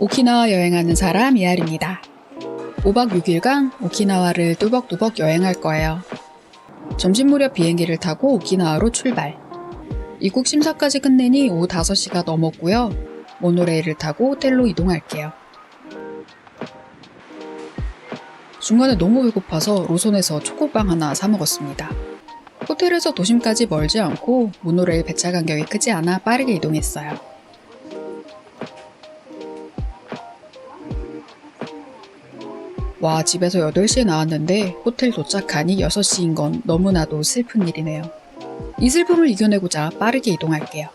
오키나와 여행하는 사람 이하리입니다. 5박 6일간 오키나와를 뚜벅뚜벅 여행할 거예요. 점심 무렵 비행기를 타고 오키나와로 출발. 입국 심사까지 끝내니 오후 5시가 넘었고요. 모노레일을 타고 호텔로 이동할게요. 중간에 너무 배고파서 로손에서 초코빵 하나 사 먹었습니다. 호텔에서 도심까지 멀지 않고 모노레일 배차 간격이 크지 않아 빠르게 이동했어요. 와, 집에서 8시에 나왔는데 호텔 도착하니 6시인 건 너무나도 슬픈 일이네요. 이 슬픔을 이겨내고자 빠르게 이동할게요.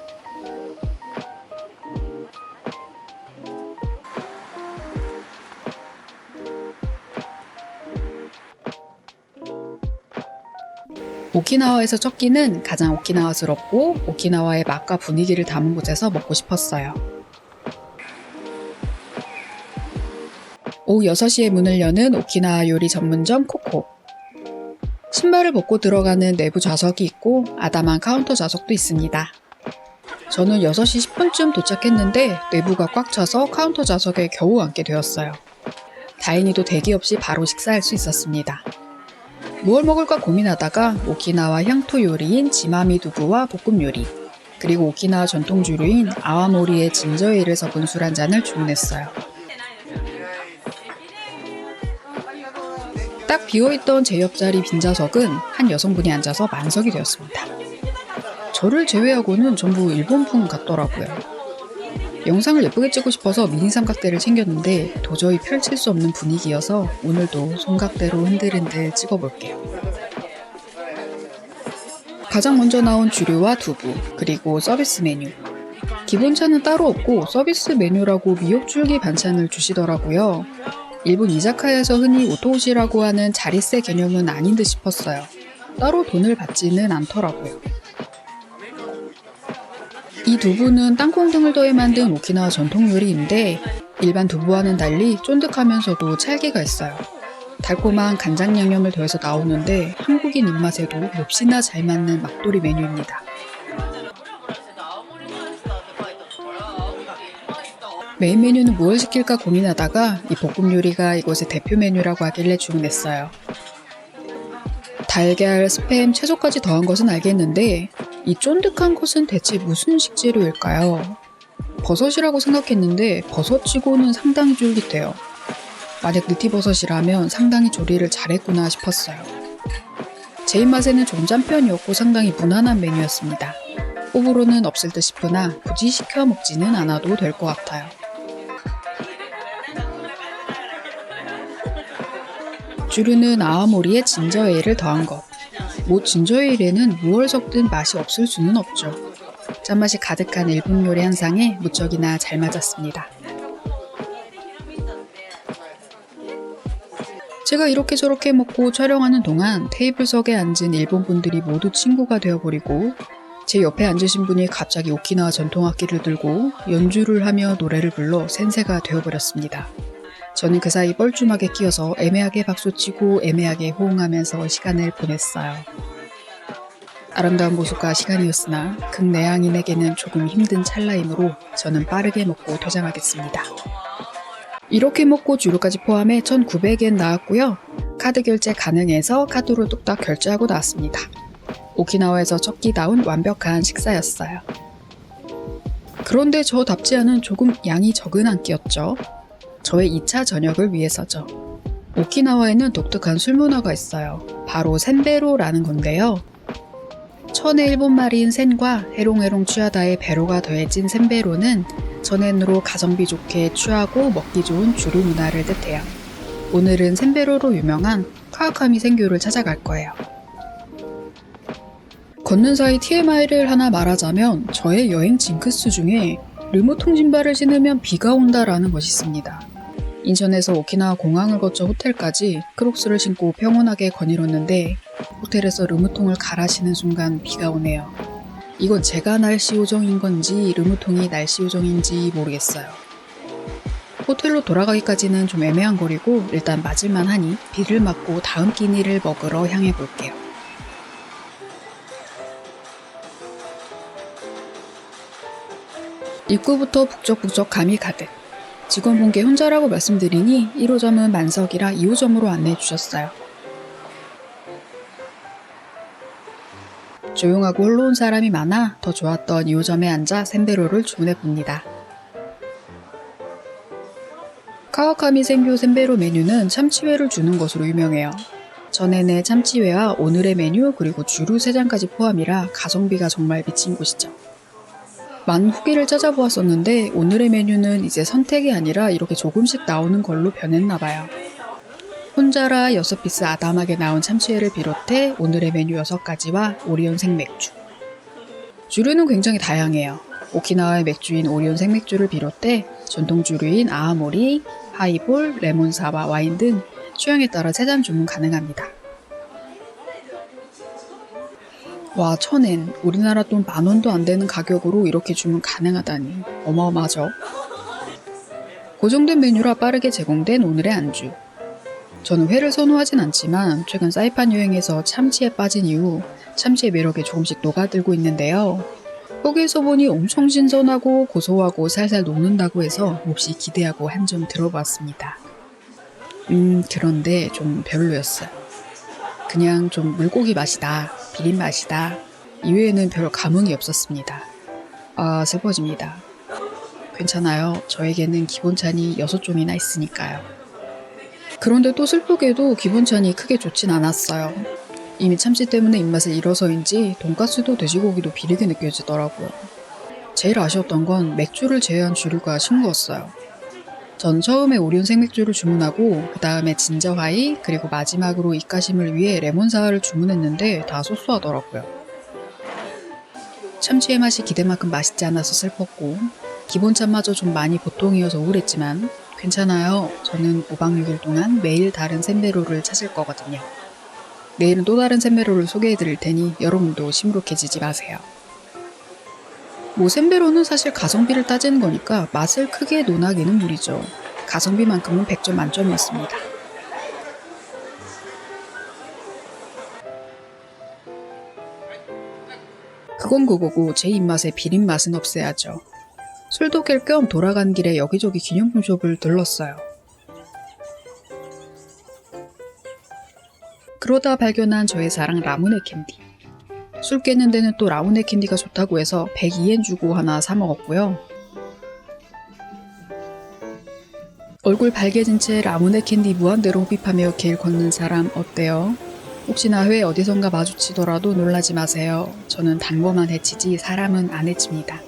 오키나와에서 첫 끼는 가장 오키나와스럽고 오키나와의 맛과 분위기를 담은 곳에서 먹고 싶었어요. 오후 6시에 문을 여는 오키나와 요리 전문점 코코. 신발을 벗고 들어가는 내부 좌석이 있고 아담한 카운터 좌석도 있습니다. 저는 6시 10분쯤 도착했는데 내부가 꽉 차서 카운터 좌석에 겨우 앉게 되었어요. 다행히도 대기 없이 바로 식사할 수 있었습니다. 무얼 먹을까 고민하다가 오키나와 향토 요리인 지마미 두부와 볶음 요리, 그리고 오키나와 전통 주류인 아와모리의 진저에일을 섞은 술 한 잔을 주문했어요. 딱 비어있던 제 옆자리 빈좌석은 한 여성분이 앉아서 만석이 되었습니다. 저를 제외하고는 전부 일본분 같더라고요. 영상을 예쁘게 찍고 싶어서 미니 삼각대를 챙겼는데 도저히 펼칠 수 없는 분위기여서 오늘도 손각대로 흔들흔들 찍어볼게요. 가장 먼저 나온 주류와 두부, 그리고 서비스 메뉴. 기본차는 따로 없고 서비스 메뉴라고 미역줄기 반찬을 주시더라고요. 일본 이자카야에서 흔히 오토시라고 하는 자릿세 개념은 아닌 듯 싶었어요. 따로 돈을 받지는 않더라고요. 이 두부는 땅콩 등을 더해 만든 오키나와 전통 요리인데 일반 두부와는 달리 쫀득하면서도 찰기가 있어요. 달콤한 간장 양념을 더해서 나오는데 한국인 입맛에도 몹시나 잘 맞는 막돌이 메뉴입니다. 메인 메뉴는 무엇 시킬까 고민하다가 이 볶음 요리가 이곳의 대표 메뉴라고 하길래 주문했어요. 달걀, 스팸, 채소까지 더한 것은 알겠는데 이 쫀득한 것은 대체 무슨 식재료일까요? 버섯이라고 생각했는데 버섯치고는 상당히 쫄깃해요. 만약 느티버섯이라면 상당히 조리를 잘했구나 싶었어요. 제 입맛에는 좀 짠 편이었고 상당히 무난한 메뉴였습니다. 호불호는 없을 듯 싶으나 굳이 시켜 먹지는 않아도 될 것 같아요. 주류는 아와모리에 진저에일을 더한 것. 뭐 진저에일에는 무얼 섞든 맛이 없을 수는 없죠. 짠맛이 가득한 일본 요리 한 상에 무척이나 잘 맞았습니다. 제가 이렇게 저렇게 먹고 촬영하는 동안 테이블석에 앉은 일본 분들이 모두 친구가 되어버리고 제 옆에 앉으신 분이 갑자기 오키나와 전통악기를 들고 연주를 하며 노래를 불러 센세가 되어버렸습니다. 저는 그 사이 뻘쭘하게 끼어서 애매하게 박수치고 애매하게 호응하면서 시간을 보냈어요. 아름다운 모습과 시간이었으나 극내향인에게는 조금 힘든 찰나이므로 저는 빠르게 먹고 퇴장하겠습니다. 이렇게 먹고 주류까지 포함해 1,900엔 나왔고요. 카드 결제 가능해서 카드로 뚝딱 결제하고 나왔습니다. 오키나와에서 첫 끼다운 완벽한 식사였어요. 그런데 저답지 않은 조금 양이 적은 한 끼였죠. 저의 2차 저녁을 위해서죠. 오키나와에는 독특한 술 문화가 있어요. 바로 센베로라는 건데요. 천의 일본말인 센과 해롱해롱 취하다의 배로가 더해진 센베로는 전엔으로 가성비 좋게 취하고 먹기 좋은 주류 문화를 뜻해요. 오늘은 센베로로 유명한 카와카미 생교를 찾아갈 거예요. 걷는 사이 TMI를 하나 말하자면 저의 여행 징크스 중에 르무통 신발을 신으면 비가 온다라는 것이 있습니다. 인천에서 오키나와 공항을 거쳐 호텔까지 크록스를 신고 평온하게 거닐었는데 호텔에서 르무통을 갈아 신은 순간 비가 오네요. 이건 제가 날씨 요정인 건지 르무통이 날씨 요정인지 모르겠어요. 호텔로 돌아가기까지는 좀 애매한 거리고 일단 맞을만 하니 비를 맞고 다음 끼니를 먹으러 향해 볼게요. 입구부터 북적북적 감이 가득. 직원분께 혼자라고 말씀드리니 1호점은 만석이라 2호점으로 안내해 주셨어요. 조용하고 홀로운 사람이 많아 더 좋았던 2호점에 앉아 샌베로를 주문해 봅니다. 카와카미 생교 샌베로 메뉴는 참치회를 주는 것으로 유명해요. 전에는 참치회와 오늘의 메뉴 그리고 주류 3잔까지 포함이라 가성비가 정말 미친 곳이죠. 많은 후기를 찾아보았었는데 오늘의 메뉴는 이제 선택이 아니라 이렇게 조금씩 나오는 걸로 변했나봐요. 혼자라 6피스 아담하게 나온 참치회를 비롯해 오늘의 메뉴 6가지와 오리온 생맥주. 주류는 굉장히 다양해요. 오키나와의 맥주인 오리온 생맥주를 비롯해 전통 주류인 아아모리, 하이볼, 레몬사와 와인 등 취향에 따라 3잔 주문 가능합니다. 와, 1,000엔, 우리나라 돈 10,000원도 안 되는 가격으로 이렇게 주문 가능하다니 어마어마하죠. 고정된 메뉴라 빠르게 제공된 오늘의 안주. 저는 회를 선호하진 않지만 최근 사이판 여행에서 참치에 빠진 이후 참치의 매력에 조금씩 녹아들고 있는데요. 후기에서 보니 엄청 신선하고 고소하고 살살 녹는다고 해서 몹시 기대하고 한 점 들어봤습니다. 그런데 좀 별로였어요. 그냥 좀 물고기 맛이다, 비린 맛이다. 이외에는 별 감흥이 없었습니다. 아, 슬퍼집니다. 괜찮아요. 저에게는 기본찬이 6종이나 있으니까요. 그런데 또 슬프게도 기본찬이 크게 좋진 않았어요. 이미 참치 때문에 입맛을 잃어서인지 돈가스도 돼지고기도 비리게 느껴지더라고요. 제일 아쉬웠던 건 맥주를 제외한 주류가 싱거웠어요. 전 처음에 오리온 생맥주를 주문하고 그 다음에 진저하이 그리고 마지막으로 입가심을 위해 레몬사와를 주문했는데 다 소소하더라고요. 참치의 맛이 기대만큼 맛있지 않아서 슬펐고 기본찬마저 좀 많이 보통이어서 우울했지만 괜찮아요. 저는 5박 6일 동안 매일 다른 샌베로를 찾을 거거든요. 내일은 또 다른 샌베로를 소개해드릴 테니 여러분도 시무룩해지지 마세요. 샌베로는 사실 가성비를 따지는 거니까 맛을 크게 논하기는 무리죠. 가성비만큼은 100점 만점이었습니다. 그건 그거고 제 입맛에 비린 맛은 없애야죠. 술도 깰 겸 돌아간 길에 여기저기 기념품 숍을 들렀어요. 그러다 발견한 저의 사랑 라무네 캔디. 술 깨는 데는 또 라무네 캔디가 좋다고 해서 102엔 주고 하나 사 먹었고요. 얼굴 발개진 채 라무네 캔디 무한대로 흡입하며 길 걷는 사람 어때요? 혹시나 회에 어디선가 마주치더라도 놀라지 마세요. 저는 단 거만 해치지 사람은 안 해칩니다.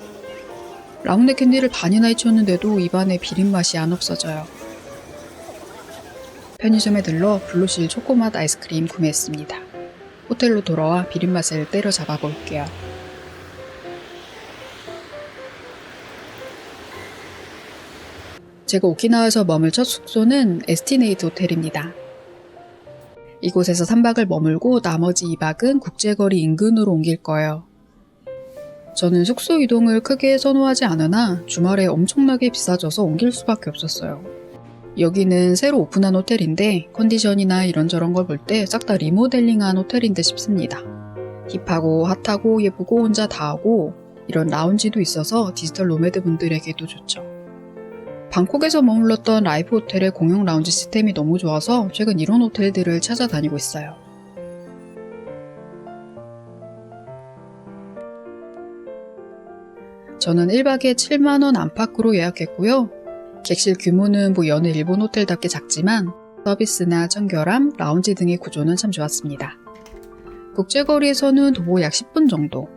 라무네 캔디를 반이나 해치웠는데도 입안에 비린 맛이 안 없어져요. 편의점에 들러 블루실 초코맛 아이스크림 구매했습니다. 호텔로 돌아와 비린맛을 때려잡아 볼게요. 제가 오키나와에서 머물 첫 숙소는 에스티네이트 호텔입니다. 이곳에서 3박을 머물고 나머지 2박은 국제거리 인근으로 옮길 거예요. 저는 숙소 이동을 크게 선호하지 않으나 주말에 엄청나게 비싸져서 옮길 수밖에 없었어요. 여기는 새로 오픈한 호텔인데 컨디션이나 이런저런 걸 볼 때 싹 다 리모델링한 호텔인 듯 싶습니다. 힙하고 핫하고 예쁘고 혼자 다 하고 이런 라운지도 있어서 디지털 노매드 분들에게도 좋죠. 방콕에서 머물렀던 라이프 호텔의 공용 라운지 시스템이 너무 좋아서 최근 이런 호텔들을 찾아다니고 있어요. 저는 1박에 7만원 안팎으로 예약했고요. 객실 규모는 여느 일본 호텔답게 작지만 서비스나 청결함, 라운지 등의 구조는 참 좋았습니다. 국제거리에서는 도보 약 10분 정도.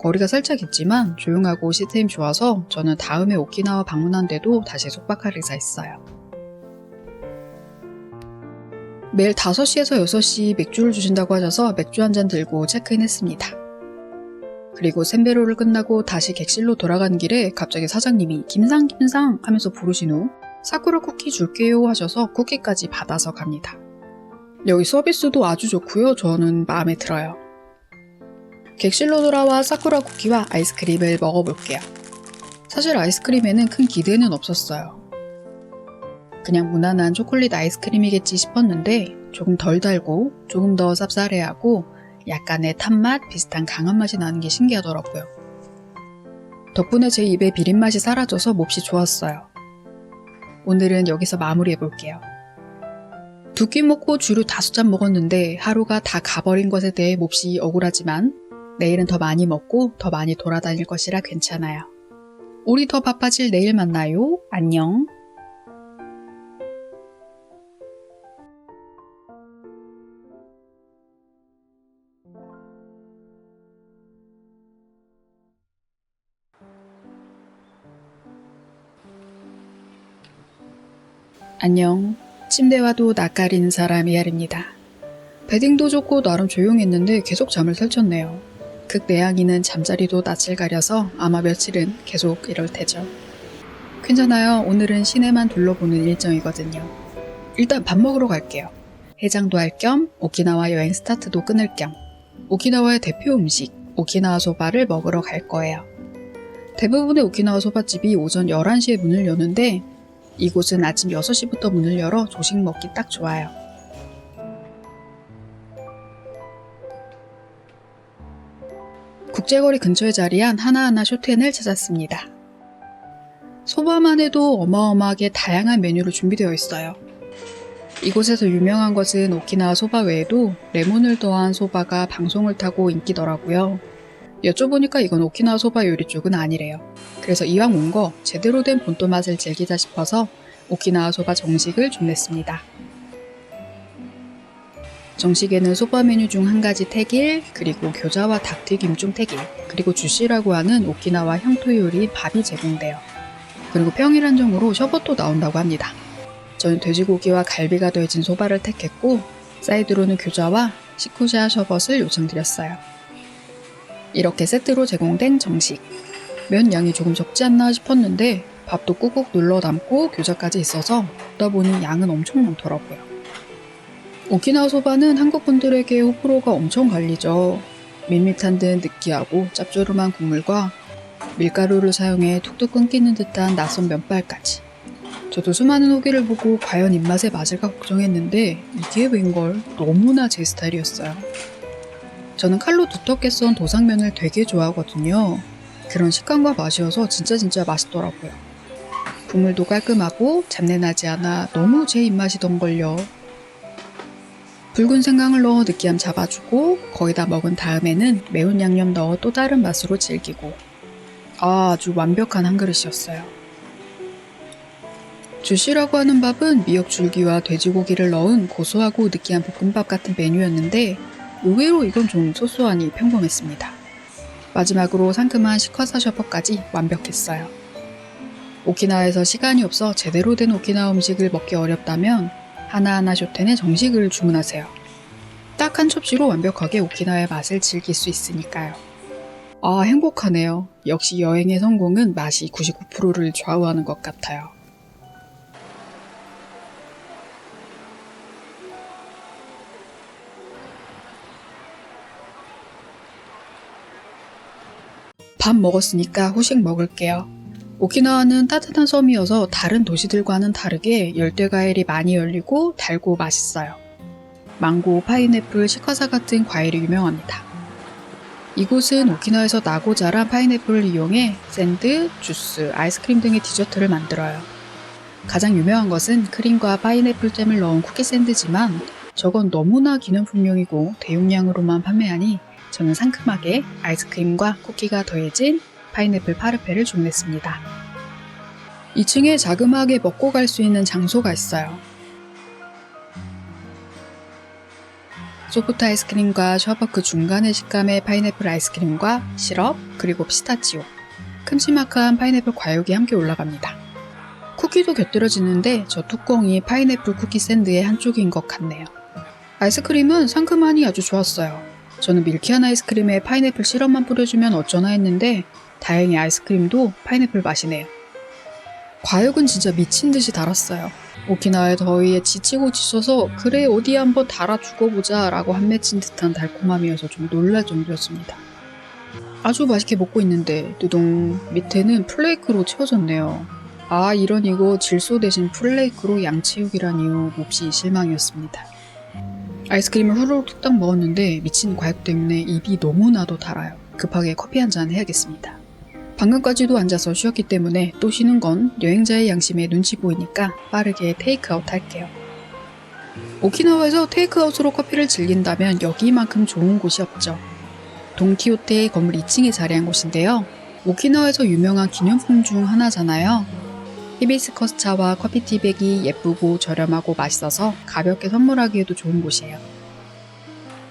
거리가 살짝 있지만 조용하고 시스템이 좋아서 저는 다음에 오키나와 방문한 데도 다시 숙박할 의사였어요. 매일 5시에서 6시 맥주를 주신다고 하셔서 맥주 한 잔 들고 체크인했습니다. 그리고 샌베로를 끝나고 다시 객실로 돌아가는 길에 갑자기 사장님이 김상 하면서 부르신 후 사쿠라 쿠키 줄게요 하셔서 쿠키까지 받아서 갑니다. 여기 서비스도 아주 좋고요. 저는 마음에 들어요. 객실로 돌아와 사쿠라 쿠키와 아이스크림을 먹어볼게요. 사실 아이스크림에는 큰 기대는 없었어요. 그냥 무난한 초콜릿 아이스크림이겠지 싶었는데 조금 덜 달고 조금 더 쌉싸래하고 약간의 탄맛 비슷한 강한 맛이 나는 게 신기하더라고요. 덕분에 제 입에 비린맛이 사라져서 몹시 좋았어요. 오늘은 여기서 마무리해 볼게요. 두 끼 먹고 주류 5잔 먹었는데 하루가 다 가버린 것에 대해 몹시 억울하지만 내일은 더 많이 먹고 더 많이 돌아다닐 것이라 괜찮아요. 우리 더 바빠질 내일 만나요. 안녕. 안녕. 침대와도 낯가리는 사람 이하리입니다. 베딩도 좋고 나름 조용했는데 계속 잠을 설쳤네요. 극내향이는 잠자리도 낯을 가려서 아마 며칠은 계속 이럴 테죠. 괜찮아요. 오늘은 시내만 둘러보는 일정이거든요. 일단 밥 먹으러 갈게요. 해장도 할 겸 오키나와 여행 스타트도 끊을 겸 오키나와의 대표 음식 오키나와 소바를 먹으러 갈 거예요. 대부분의 오키나와 소바집이 오전 11시에 문을 여는데 이곳은 아침 6시부터 문을 열어 조식 먹기 딱 좋아요. 국제거리 근처에 자리한 하나하나 쇼텐을 찾았습니다. 소바만 해도 어마어마하게 다양한 메뉴로 준비되어 있어요. 이곳에서 유명한 것은 오키나와 소바 외에도 레몬을 더한 소바가 방송을 타고 인기더라고요. 여쭤보니까 이건 오키나와 소바 요리 쪽은 아니래요. 그래서 이왕 온 거 제대로 된 본토 맛을 즐기자 싶어서 오키나와 소바 정식을 주문했습니다. 정식에는 소바 메뉴 중 한 가지 태길, 그리고 교자와 닭튀김 중 태길, 그리고 주시라고 하는 오키나와 형토 요리 밥이 제공돼요. 그리고 평일 한정으로 셔벗도 나온다고 합니다. 저는 돼지고기와 갈비가 더해진 소바를 택했고 사이드로는 교자와 시쿠샤 셔벗을 요청드렸어요. 이렇게 세트로 제공된 정식. 면 양이 조금 적지 않나 싶었는데 밥도 꾹꾹 눌러 담고 교자까지 있어서 보다 보니 양은 엄청 많더라고요. 오키나와 소바는 한국 분들에게 호불호가 엄청 갈리죠. 밋밋한 듯 느끼하고 짭조름한 국물과 밀가루를 사용해 툭툭 끊기는 듯한 낯선 면발까지. 저도 수많은 후기를 보고 과연 입맛에 맞을까 걱정했는데 이게 웬걸 너무나 제 스타일이었어요. 저는 칼로 두텁게 썬 도상면을 되게 좋아하거든요. 그런 식감과 맛이어서 진짜 맛있더라고요. 국물도 깔끔하고 잡내나지 않아 너무 제 입맛이던걸요. 붉은 생강을 넣어 느끼함 잡아주고 거의 다 먹은 다음에는 매운 양념 넣어 또 다른 맛으로 즐기고 아주 완벽한 한 그릇이었어요. 주시라고 하는 밥은 미역 줄기와 돼지고기를 넣은 고소하고 느끼한 볶음밥 같은 메뉴였는데 의외로 이건 좀 소소하니 평범했습니다. 마지막으로 상큼한 시커사 셔퍼까지 완벽했어요. 오키나와에서 시간이 없어 제대로 된 오키나와 음식을 먹기 어렵다면 하나하나 쇼텐의 정식을 주문하세요. 딱 한 첩지로 완벽하게 오키나와의 맛을 즐길 수 있으니까요. 아, 행복하네요. 역시 여행의 성공은 맛이 99%를 좌우하는 것 같아요. 밥 먹었으니까 후식 먹을게요. 오키나와는 따뜻한 섬이어서 다른 도시들과는 다르게 열대과일이 많이 열리고 달고 맛있어요. 망고, 파인애플, 시카사 같은 과일이 유명합니다. 이곳은 오키나와에서 나고 자란 파인애플을 이용해 샌드, 주스, 아이스크림 등의 디저트를 만들어요. 가장 유명한 것은 크림과 파인애플 잼을 넣은 쿠키 샌드지만 저건 너무나 기념품용이고 대용량으로만 판매하니 저는 상큼하게 아이스크림과 쿠키가 더해진 파인애플 파르페를 주문했습니다. 2층에 자그마하게 먹고 갈 수 있는 장소가 있어요. 소프트 아이스크림과 셔버크 중간의 식감의 파인애플 아이스크림과 시럽, 그리고 피스타치오, 큼지막한 파인애플 과육이 함께 올라갑니다. 쿠키도 곁들여지는데 저 뚜껑이 파인애플 쿠키 샌드의 한쪽인 것 같네요. 아이스크림은 상큼하니 아주 좋았어요. 저는 밀키한 아이스크림에 파인애플 시럽만 뿌려주면 어쩌나 했는데 다행히 아이스크림도 파인애플 맛이네요. 과육은 진짜 미친 듯이 달았어요. 오키나와의 더위에 지치고 지쳐서 그래 어디 한번 달아 죽어보자 라고 한맺힌 듯한 달콤함이어서 좀 놀랄 정도였습니다. 아주 맛있게 먹고 있는데 두둥 밑에는 플레이크로 채워졌네요. 아 이런 이거 질소 대신 플레이크로 양치육이라니요. 몹시 실망이었습니다. 아이스크림을 후루룩 뚝딱 먹었는데 미친 과육 때문에 입이 너무나도 달아요. 급하게 커피 한잔 해야겠습니다. 방금까지도 앉아서 쉬었기 때문에 또 쉬는 건 여행자의 양심에 눈치 보이니까 빠르게 테이크아웃 할게요. 오키나와에서 테이크아웃으로 커피를 즐긴다면 여기만큼 좋은 곳이 없죠. 돈키호테의 건물 2층에 자리한 곳인데요. 오키나와에서 유명한 기념품 중 하나잖아요. 히비스커스 차와 커피티백이 예쁘고 저렴하고 맛있어서 가볍게 선물하기에도 좋은 곳이에요.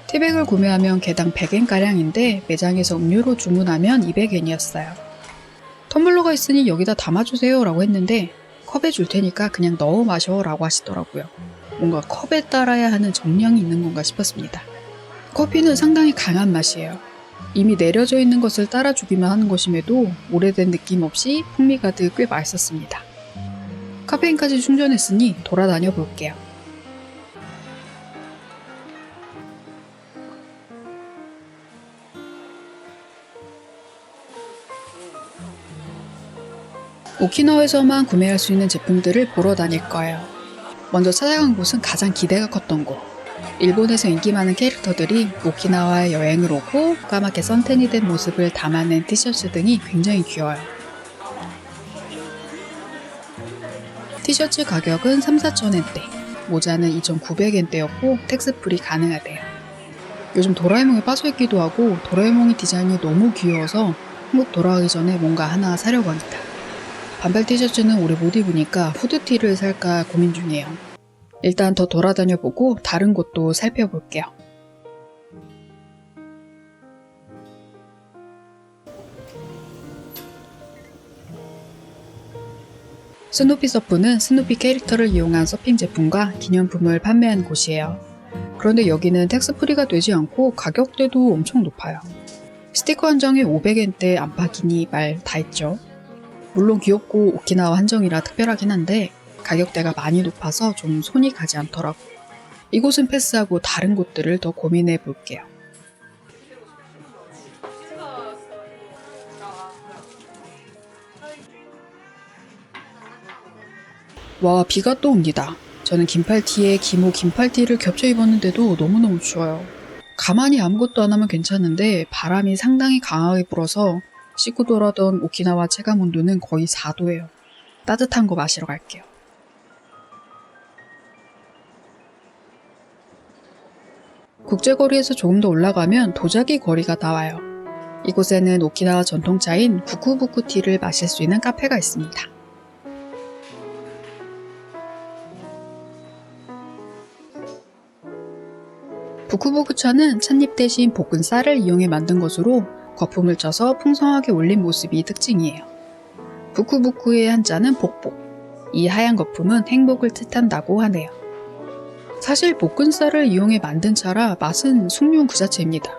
티백을 구매하면 개당 100엔가량인데 매장에서 음료로 주문하면 200엔이었어요. 텀블러가 있으니 여기다 담아주세요 라고 했는데 컵에 줄 테니까 그냥 넣어 마셔 라고 하시더라고요. 뭔가 컵에 따라야 하는 정량이 있는 건가 싶었습니다. 커피는 상당히 강한 맛이에요. 이미 내려져 있는 것을 따라주기만 하는 것임에도 오래된 느낌 없이 풍미 가득 꽤 맛있었습니다. 카페인까지 충전했으니 돌아다녀 볼게요. 오키나와에서만 구매할 수 있는 제품들을 보러 다닐 거예요. 먼저 찾아간 곳은 가장 기대가 컸던 곳. 일본에서 인기 많은 캐릭터들이 오키나와에 여행을 오고 까맣게 선탠이 된 모습을 담아낸 티셔츠 등이 굉장히 귀여워요. 티셔츠 가격은 3-4천엔대, 모자는 2,900엔대였고 텍스프리 가능하대요. 요즘 도라에몽에 빠져있기도 하고 도라에몽이 디자인이 너무 귀여워서 한국 돌아가기 전에 뭔가 하나 사려고 합니다. 반팔 티셔츠는 오래 못 입으니까 후드티를 살까 고민 중이에요. 일단 더 돌아다녀 보고 다른 곳도 살펴볼게요. 스누피 서프는 스누피 캐릭터를 이용한 서핑 제품과 기념품을 판매하는 곳이에요. 그런데 여기는 텍스프리가 되지 않고 가격대도 엄청 높아요. 스티커 한 장에 500엔대 안팎이니 말 다 있죠. 물론 귀엽고 오키나와 한정이라 특별하긴 한데 가격대가 많이 높아서 좀 손이 가지 않더라고요. 이곳은 패스하고 다른 곳들을 더 고민해 볼게요. 와, 비가 또 옵니다. 저는 긴팔티에 기모 긴팔티를 겹쳐 입었는데도 너무너무 추워요. 가만히 아무것도 안 하면 괜찮은데 바람이 상당히 강하게 불어서 씻고 돌아던 오키나와 체감 온도는 거의 4도예요. 따뜻한 거 마시러 갈게요. 국제거리에서 조금 더 올라가면 도자기 거리가 나와요. 이곳에는 오키나와 전통차인 부쿠부쿠티를 마실 수 있는 카페가 있습니다. 부쿠부쿠차는 찻잎 대신 볶은 쌀을 이용해 만든 것으로 거품을 쪄서 풍성하게 올린 모습이 특징이에요. 부쿠부쿠의 한자는 복복. 이 하얀 거품은 행복을 뜻한다고 하네요. 사실 볶은 쌀을 이용해 만든 차라 맛은 숭늉 그 자체입니다.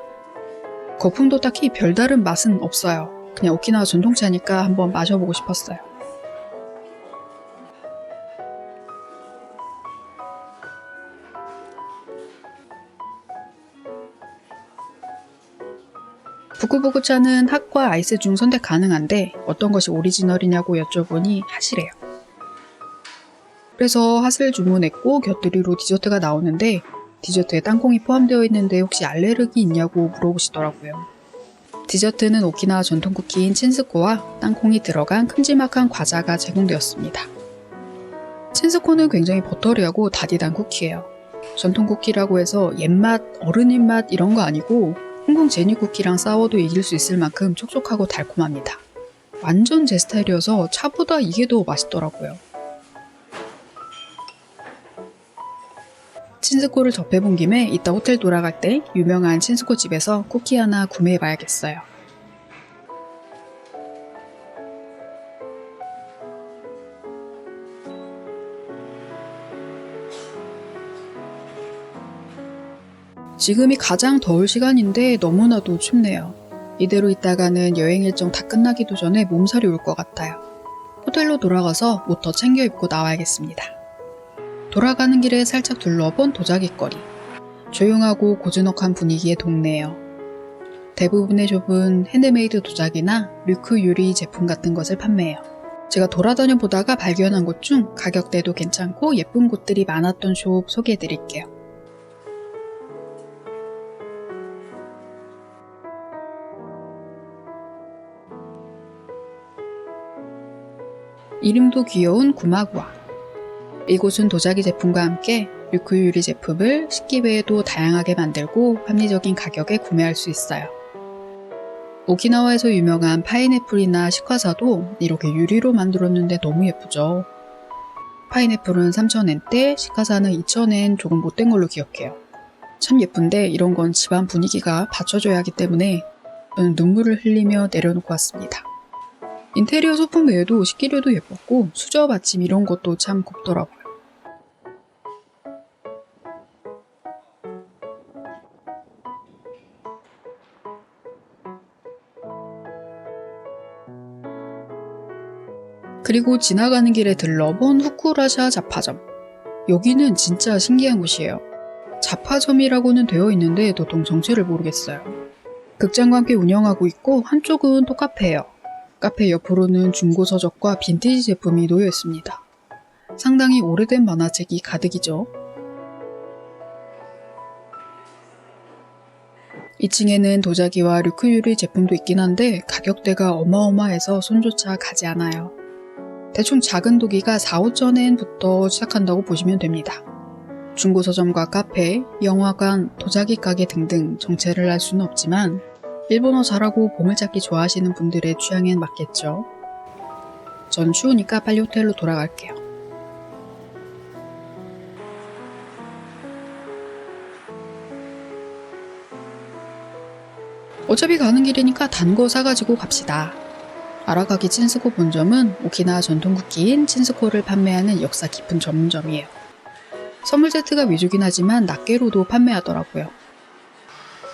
거품도 딱히 별다른 맛은 없어요. 그냥 오키나와 전통차니까 한번 마셔보고 싶었어요. 부쿠부쿠차는 핫과 아이스 중 선택 가능한데 어떤 것이 오리지널이냐고 여쭤보니 핫이래요. 그래서 핫을 주문했고 곁들이로 디저트가 나오는데 디저트에 땅콩이 포함되어 있는데 혹시 알레르기 있냐고 물어보시더라고요. 디저트는 오키나와 전통 쿠키인 친스코와 땅콩이 들어간 큼지막한 과자가 제공되었습니다. 친스코는 굉장히 버터리하고 다디단 쿠키예요. 전통 쿠키라고 해서 옛맛, 어른 입맛 이런 거 아니고 홍콩 제니 쿠키랑 싸워도 이길 수 있을 만큼 촉촉하고 달콤합니다. 완전 제 스타일이어서 차보다 이게 더 맛있더라고요. 친스코를 접해본 김에 이따 호텔 돌아갈 때 유명한 친스코 집에서 쿠키 하나 구매해봐야겠어요. 지금이 가장 더울 시간인데 너무나도 춥네요. 이대로 있다가는 여행 일정 다 끝나기도 전에 몸살이 올 것 같아요. 호텔로 돌아가서 옷 더 챙겨 입고 나와야겠습니다. 돌아가는 길에 살짝 둘러본 도자기거리. 조용하고 고즈넉한 분위기의 동네예요. 대부분의 숍은 핸드메이드 도자기나 류크 유리 제품 같은 것을 판매해요. 제가 돌아다녀 보다가 발견한 곳 중 가격대도 괜찮고 예쁜 곳들이 많았던 숍 소개해드릴게요. 이름도 귀여운 구마구아. 이곳은 도자기 제품과 함께 류크 유리 제품을 식기 외에도 다양하게 만들고 합리적인 가격에 구매할 수 있어요. 오키나와에서 유명한 파인애플이나 시카사도 이렇게 유리로 만들었는데 너무 예쁘죠. 파인애플은 3,000엔대, 시카사는 2,000엔 조금 못된 걸로 기억해요. 참 예쁜데 이런 건 집안 분위기가 받쳐줘야 하기 때문에 저는 눈물을 흘리며 내려놓고 왔습니다. 인테리어 소품 외에도 식기류도 예뻤고 수저 받침 이런 것도 참 곱더라고요. 그리고 지나가는 길에 들러본 후쿠라샤 잡화점. 여기는 진짜 신기한 곳이에요. 잡화점이라고는 되어 있는데 도통 정체를 모르겠어요. 극장과 함께 운영하고 있고 한쪽은 또 카페예요. 카페 옆으로는 중고 서적과 빈티지 제품이 놓여 있습니다. 상당히 오래된 만화책이 가득이죠. 2층에는 도자기와 류크 유리 제품도 있긴 한데 가격대가 어마어마해서 손조차 가지 않아요. 대충 작은 도기가 4,5,000엔부터 시작한다고 보시면 됩니다. 중고 서점과 카페, 영화관, 도자기 가게 등등 정체를 알 수는 없지만 일본어 잘하고 보물찾기 좋아하시는 분들의 취향엔 맞겠죠. 전 추우니까 빨리 호텔로 돌아갈게요. 어차피 가는 길이니까 단 거 사가지고 갑시다. 아라가기 친스코 본점은 오키나와 전통 쿠키인 친스코를 판매하는 역사 깊은 전문점이에요. 선물 세트가 위주긴 하지만 낱개로도 판매하더라고요.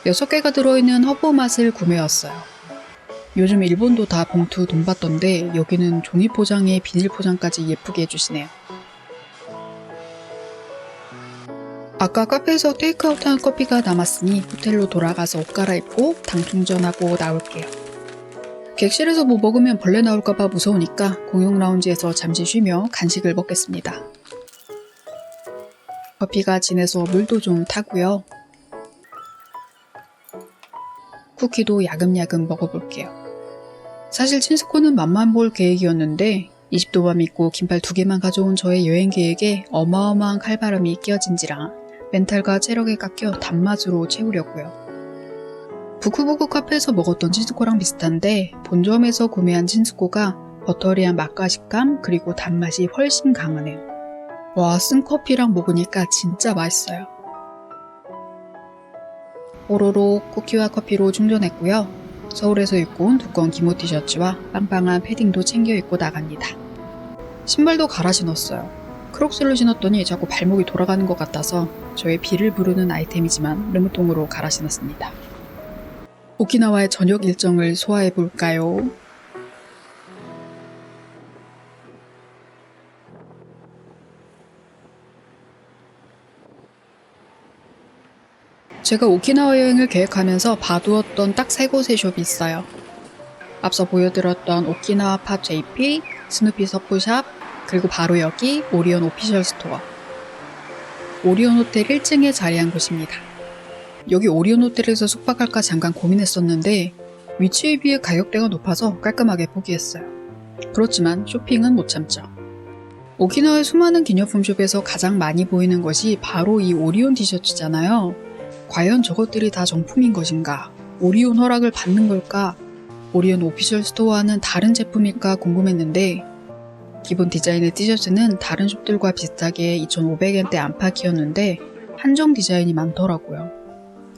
6개가 들어있는 허브 맛을 구매했어요. 요즘 일본도 다 봉투 돈 받던데 여기는 종이 포장에 비닐 포장까지 예쁘게 해주시네요. 아까 카페에서 테이크아웃한 커피가 남았으니 호텔로 돌아가서 옷 갈아입고 당 충전하고 나올게요. 객실에서 뭐 먹으면 벌레 나올까봐 무서우니까 공용 라운지에서 잠시 쉬며 간식을 먹겠습니다. 커피가 진해서 물도 좀 타고요. 쿠키도 야금야금 먹어볼게요. 사실 친스코는 맛만 볼 계획이었는데 20도만 믿고 긴팔 2개만 가져온 저의 여행 계획에 어마어마한 칼바람이 끼어진지라 멘탈과 체력에 깎여 단맛으로 채우려고요. 부쿠부쿠 카페에서 먹었던 친스코랑 비슷한데 본점에서 구매한 친스코가 버터리한 맛과 식감 그리고 단맛이 훨씬 강하네요. 와, 쓴 커피랑 먹으니까 진짜 맛있어요. 오로로 쿠키와 커피로 충전했고요. 서울에서 입고 온 두꺼운 기모 티셔츠와 빵빵한 패딩도 챙겨 입고 나갑니다. 신발도 갈아 신었어요. 크록스를 신었더니 자꾸 발목이 돌아가는 것 같아서 저의 비를 부르는 아이템이지만 르무통으로 갈아 신었습니다. 오키나와의 저녁 일정을 소화해 볼까요? 제가 오키나와 여행을 계획하면서 봐두었던 딱 3곳의 숍이 있어요. 앞서 보여드렸던 오키나와 팝 JP, 스누피 서프샵, 그리고 바로 여기 오리온 오피셜 스토어. 오리온 호텔 1층에 자리한 곳입니다. 여기 오리온 호텔에서 숙박할까 잠깐 고민했었는데 위치에 비해 가격대가 높아서 깔끔하게 포기했어요. 그렇지만 쇼핑은 못 참죠. 오키나와의 수많은 기념품 숍에서 가장 많이 보이는 것이 바로 이 오리온 티셔츠잖아요. 과연 저것들이 다 정품인 것인가? 오리온 허락을 받는 걸까? 오리온 오피셜 스토어와는 다른 제품일까 궁금했는데 기본 디자인의 티셔츠는 다른 숍들과 비슷하게 2,500엔대 안팎이었는데 한정 디자인이 많더라고요.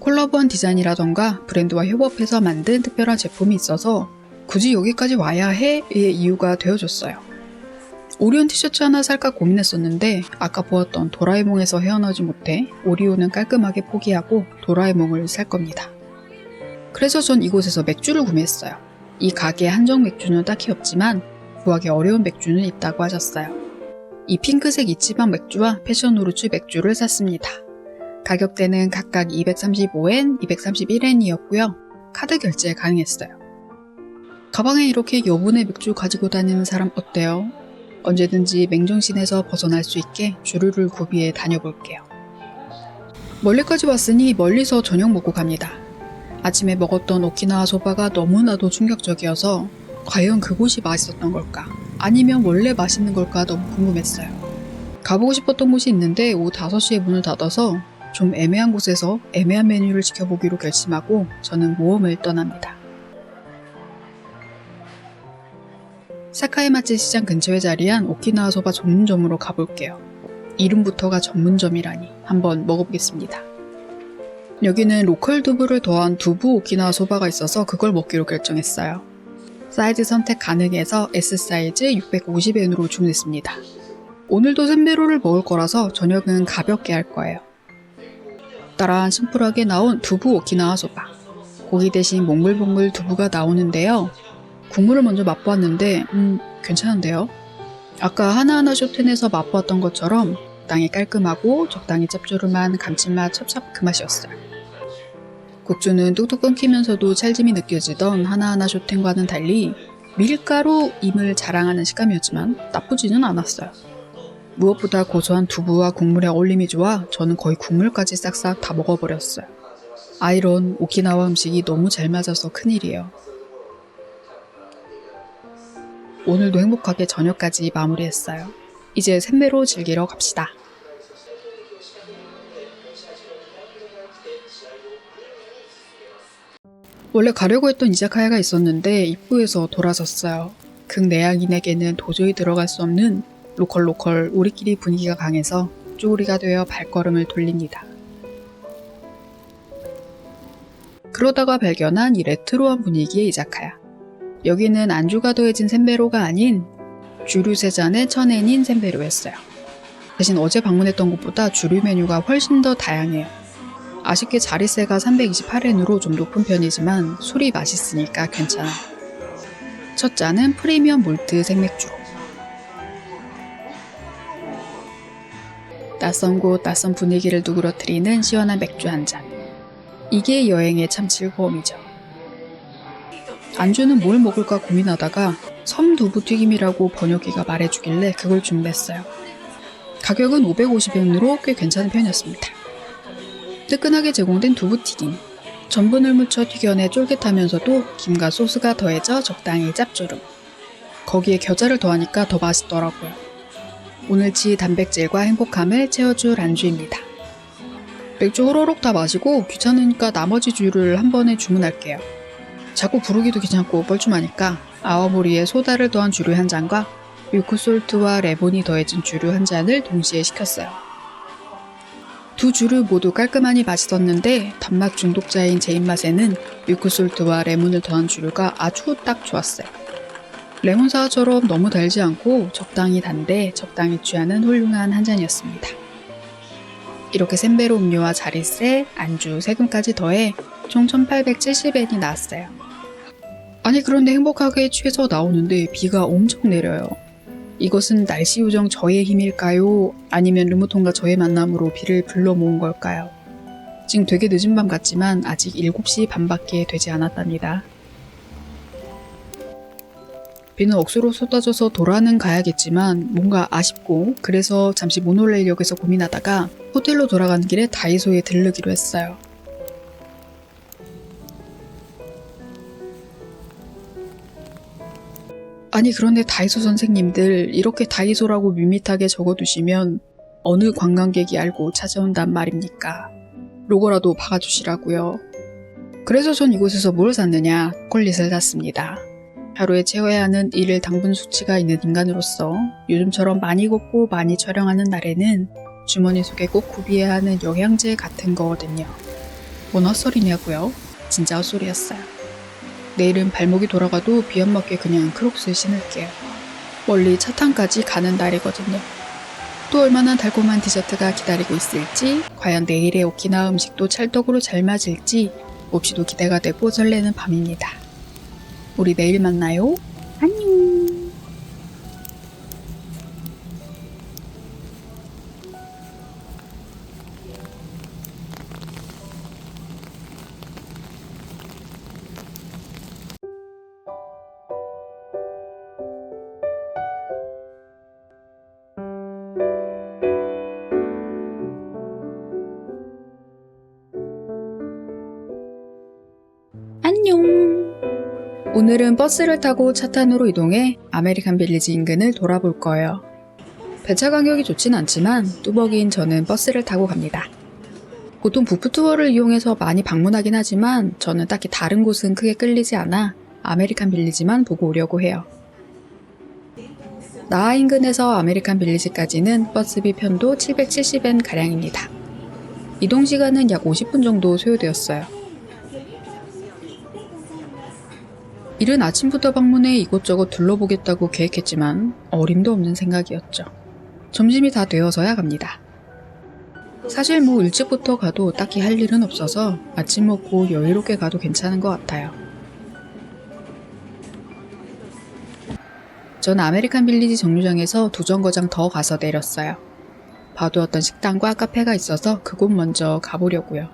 콜라보한 디자인이라던가 브랜드와 협업해서 만든 특별한 제품이 있어서 굳이 여기까지 와야 해의 이유가 되어줬어요. 오리온 티셔츠 하나 살까 고민했었는데 아까 보았던 도라에몽에서 헤어나오지 못해 오리온은 깔끔하게 포기하고 도라에몽을 살 겁니다. 그래서 전 이곳에서 맥주를 구매했어요. 이 가게에 한정 맥주는 딱히 없지만 구하기 어려운 맥주는 있다고 하셨어요. 이 핑크색 이치방 맥주와 패션우루츠 맥주를 샀습니다. 가격대는 각각 235엔, 231엔이었고요. 카드 결제 가능했어요. 가방에 이렇게 여분의 맥주 가지고 다니는 사람 어때요? 언제든지 맹정신에서 벗어날 수 있게 주류를 구비해 다녀볼게요. 멀리까지 왔으니 멀리서 저녁 먹고 갑니다. 아침에 먹었던 오키나와 소바가 너무나도 충격적이어서 과연 그곳이 맛있었던 걸까? 아니면 원래 맛있는 걸까 너무 궁금했어요. 가보고 싶었던 곳이 있는데 오후 5시에 문을 닫아서 좀 애매한 곳에서 애매한 메뉴를 지켜보기로 결심하고 저는 모험을 떠납니다. 사카이마치 시장 근처에 자리한 오키나와 소바 전문점으로 가볼게요. 이름부터가 전문점이라니 한번 먹어보겠습니다. 여기는 로컬 두부를 더한 두부 오키나와 소바가 있어서 그걸 먹기로 결정했어요. 사이즈 선택 가능해서 S사이즈 650엔으로 주문했습니다. 오늘도 샌베로를 먹을 거라서 저녁은 가볍게 할 거예요. 따란 심플하게 나온 두부 오키나와 소바. 고기 대신 몽글몽글 두부가 나오는데요. 국물을 먼저 맛보았는데 괜찮은데요? 아까 하나하나 쇼텐에서 맛보았던 것처럼 적당히 깔끔하고 적당히 짭조름한 감칠맛 찹찹 그 맛이었어요. 국주는 뚝뚝 끊기면서도 찰짐이 느껴지던 하나하나 쇼텐과는 달리 밀가루 임을 자랑하는 식감이었지만 나쁘지는 않았어요. 무엇보다 고소한 두부와 국물의 어울림이 좋아 저는 거의 국물까지 싹싹 다 먹어버렸어요. 이런 오키나와 음식이 너무 잘 맞아서 큰일이에요. 오늘도 행복하게 저녁까지 마무리했어요. 이제 샌베로 즐기러 갑시다. 원래 가려고 했던 이자카야가 있었는데 입구에서 돌아섰어요. 극내향인에게는 도저히 들어갈 수 없는 로컬 우리끼리 분위기가 강해서 쪼그리가 되어 발걸음을 돌립니다. 그러다가 발견한 이 레트로한 분위기의 이자카야. 여기는 안주가 더해진 샌베로가 아닌 주류 3잔의 천엔인 샌베로였어요. 대신 어제 방문했던 곳보다 주류 메뉴가 훨씬 더 다양해요. 아쉽게 자리세가 328엔으로 좀 높은 편이지만 술이 맛있으니까 괜찮아요. 첫 잔은 프리미엄 몰트 생맥주로. 낯선 곳, 낯선 분위기를 누그러뜨리는 시원한 맥주 한 잔. 이게 여행의 참 즐거움이죠. 안주는 뭘 먹을까 고민하다가 섬두부튀김이라고 번역기가 말해주길래 그걸 주문했어요. 가격은 550엔으로 꽤 괜찮은 편이었습니다. 뜨끈하게 제공된 두부튀김. 전분을 묻혀 튀겨내 쫄깃하면서도 김과 소스가 더해져 적당히 짭조름. 거기에 겨자를 더하니까 더 맛있더라고요. 오늘치 단백질과 행복함을 채워줄 안주입니다. 맥주 호로록 다 마시고 귀찮으니까 나머지 주를 한 번에 주문할게요. 자꾸 부르기도 귀찮고 뻘쭘하니까 아와모리에 소다를 더한 주류 한 잔과 유쿠솔트와 레몬이 더해진 주류 한 잔을 동시에 시켰어요. 두 주류 모두 깔끔하니 맛있었는데 단맛 중독자인 제 입맛에는 유쿠솔트와 레몬을 더한 주류가 아주 딱 좋았어요. 레몬 사와처럼 너무 달지 않고 적당히 단데 적당히 취하는 훌륭한 한 잔이었습니다. 이렇게 샌베로 음료와 자리세, 안주, 세금까지 더해 총 1870엔이 나왔어요. 아니 그런데 행복하게 취해서 나오는데 비가 엄청 내려요. 이것은 날씨 요정 저의 힘일까요? 아니면 르무톤과 저의 만남으로 비를 불러 모은 걸까요? 지금 되게 늦은 밤 같지만 아직 7시 반밖에 되지 않았답니다. 비는 억수로 쏟아져서 돌아는 가야겠지만 뭔가 아쉽고 그래서 잠시 모노레일역에서 고민하다가 호텔로 돌아가는 길에 다이소에 들르기로 했어요. 아니 그런데 다이소 선생님들 이렇게 다이소라고 밋밋하게 적어두시면 어느 관광객이 알고 찾아온단 말입니까? 로고라도 박아주시라고요. 그래서 전 이곳에서 뭘 샀느냐? 콜릿을 샀습니다. 하루에 채워야 하는 일일 당분 수치가 있는 인간으로서 요즘처럼 많이 걷고 많이 촬영하는 날에는 주머니 속에 꼭 구비해야 하는 영양제 같은 거거든요. 뭔 헛소리냐고요? 진짜 헛소리였어요. 내일은 발목이 돌아가도 비 안 맞게 그냥 크록스 신을게요. 멀리 차탄까지 가는 날이거든요. 또 얼마나 달콤한 디저트가 기다리고 있을지, 과연 내일의 오키나와 음식도 찰떡으로 잘 맞을지 몹시도 기대가 되고 설레는 밤입니다. 우리 내일 만나요. 안녕. 안녕. 오늘은 버스를 타고 차탄으로 이동해 아메리칸 빌리지 인근을 돌아볼 거예요. 배차 간격이 좋진 않지만 뚜벅이인 저는 버스를 타고 갑니다. 보통 부프 투어를 이용해서 많이 방문하긴 하지만 저는 딱히 다른 곳은 크게 끌리지 않아 아메리칸 빌리지만 보고 오려고 해요. 나아 인근에서 아메리칸 빌리지까지는 버스비 편도 770엔 가량입니다. 이동 시간은 약 50분 정도 소요되었어요. 이른 아침부터 방문해 이곳저곳 둘러보겠다고 계획했지만 어림도 없는 생각이었죠. 점심이 다 되어서야 갑니다. 사실 일찍부터 가도 딱히 할 일은 없어서 아침 먹고 여유롭게 가도 괜찮은 것 같아요. 전 아메리칸 빌리지 정류장에서 2정거장 더 가서 내렸어요. 봐두었던 식당과 카페가 있어서 그곳 먼저 가보려고요.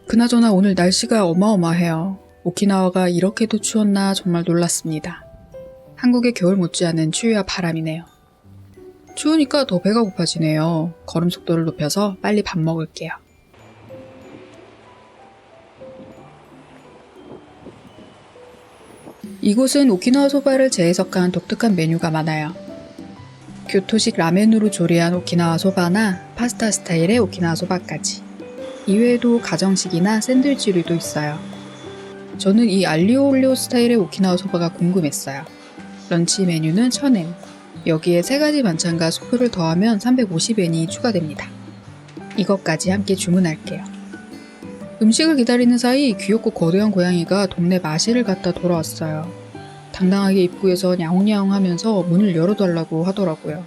그나저나 오늘 날씨가 어마어마해요. 오키나와가 이렇게도 추웠나 정말 놀랐습니다. 한국의 겨울 못지않은 추위와 바람이네요. 추우니까 더 배가 고파지네요. 걸음 속도를 높여서 빨리 밥 먹을게요. 이곳은 오키나와 소바를 재해석한 독특한 메뉴가 많아요. 교토식 라멘으로 조리한 오키나와 소바나 파스타 스타일의 오키나와 소바까지. 이외에도 가정식이나 샌드위치류도 있어요. 저는 이 알리오 올리오 스타일의 오키나와 소바가 궁금했어요. 런치 메뉴는 1000엔. 여기에 3가지 반찬과 수프를 더하면 350엔이 추가됩니다. 이것까지 함께 주문할게요. 음식을 기다리는 사이 귀엽고 거대한 고양이가 동네 마실을 갔다 돌아왔어요. 당당하게 입구에서 야옹야옹 하면서 문을 열어달라고 하더라고요.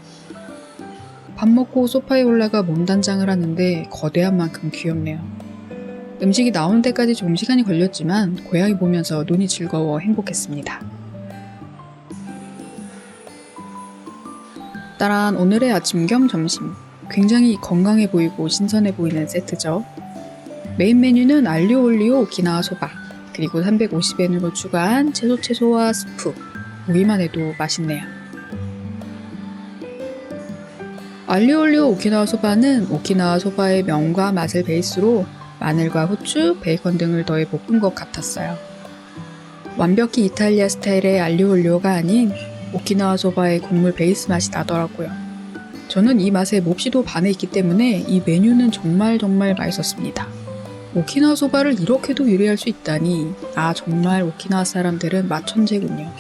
밥 먹고 소파에 올라가 몸단장을 하는데 거대한 만큼 귀엽네요. 음식이 나오는 데까지 좀 시간이 걸렸지만 고양이 보면서 눈이 즐거워 행복했습니다. 따란 오늘의 아침 겸 점심. 굉장히 건강해 보이고 신선해 보이는 세트죠. 메인 메뉴는 알리오 올리오 오키나와 소바, 그리고 350엔으로 추가한 채소와 스프. 보기만 해도 맛있네요. 알리오 올리오 오키나와 소바는 오키나와 소바의 명과 맛을 베이스로 마늘과 후추, 베이컨 등을 더해 볶은 것 같았어요. 완벽히 이탈리아 스타일의 알리오 올리오가 아닌 오키나와 소바의 국물 베이스 맛이 나더라고요. 저는 이 맛에 몹시도 반해 있기 때문에 이 메뉴는 정말 맛있었습니다. 오키나와 소바를 이렇게도 요리할 수 있다니, 정말 오키나와 사람들은 맛 천재군요.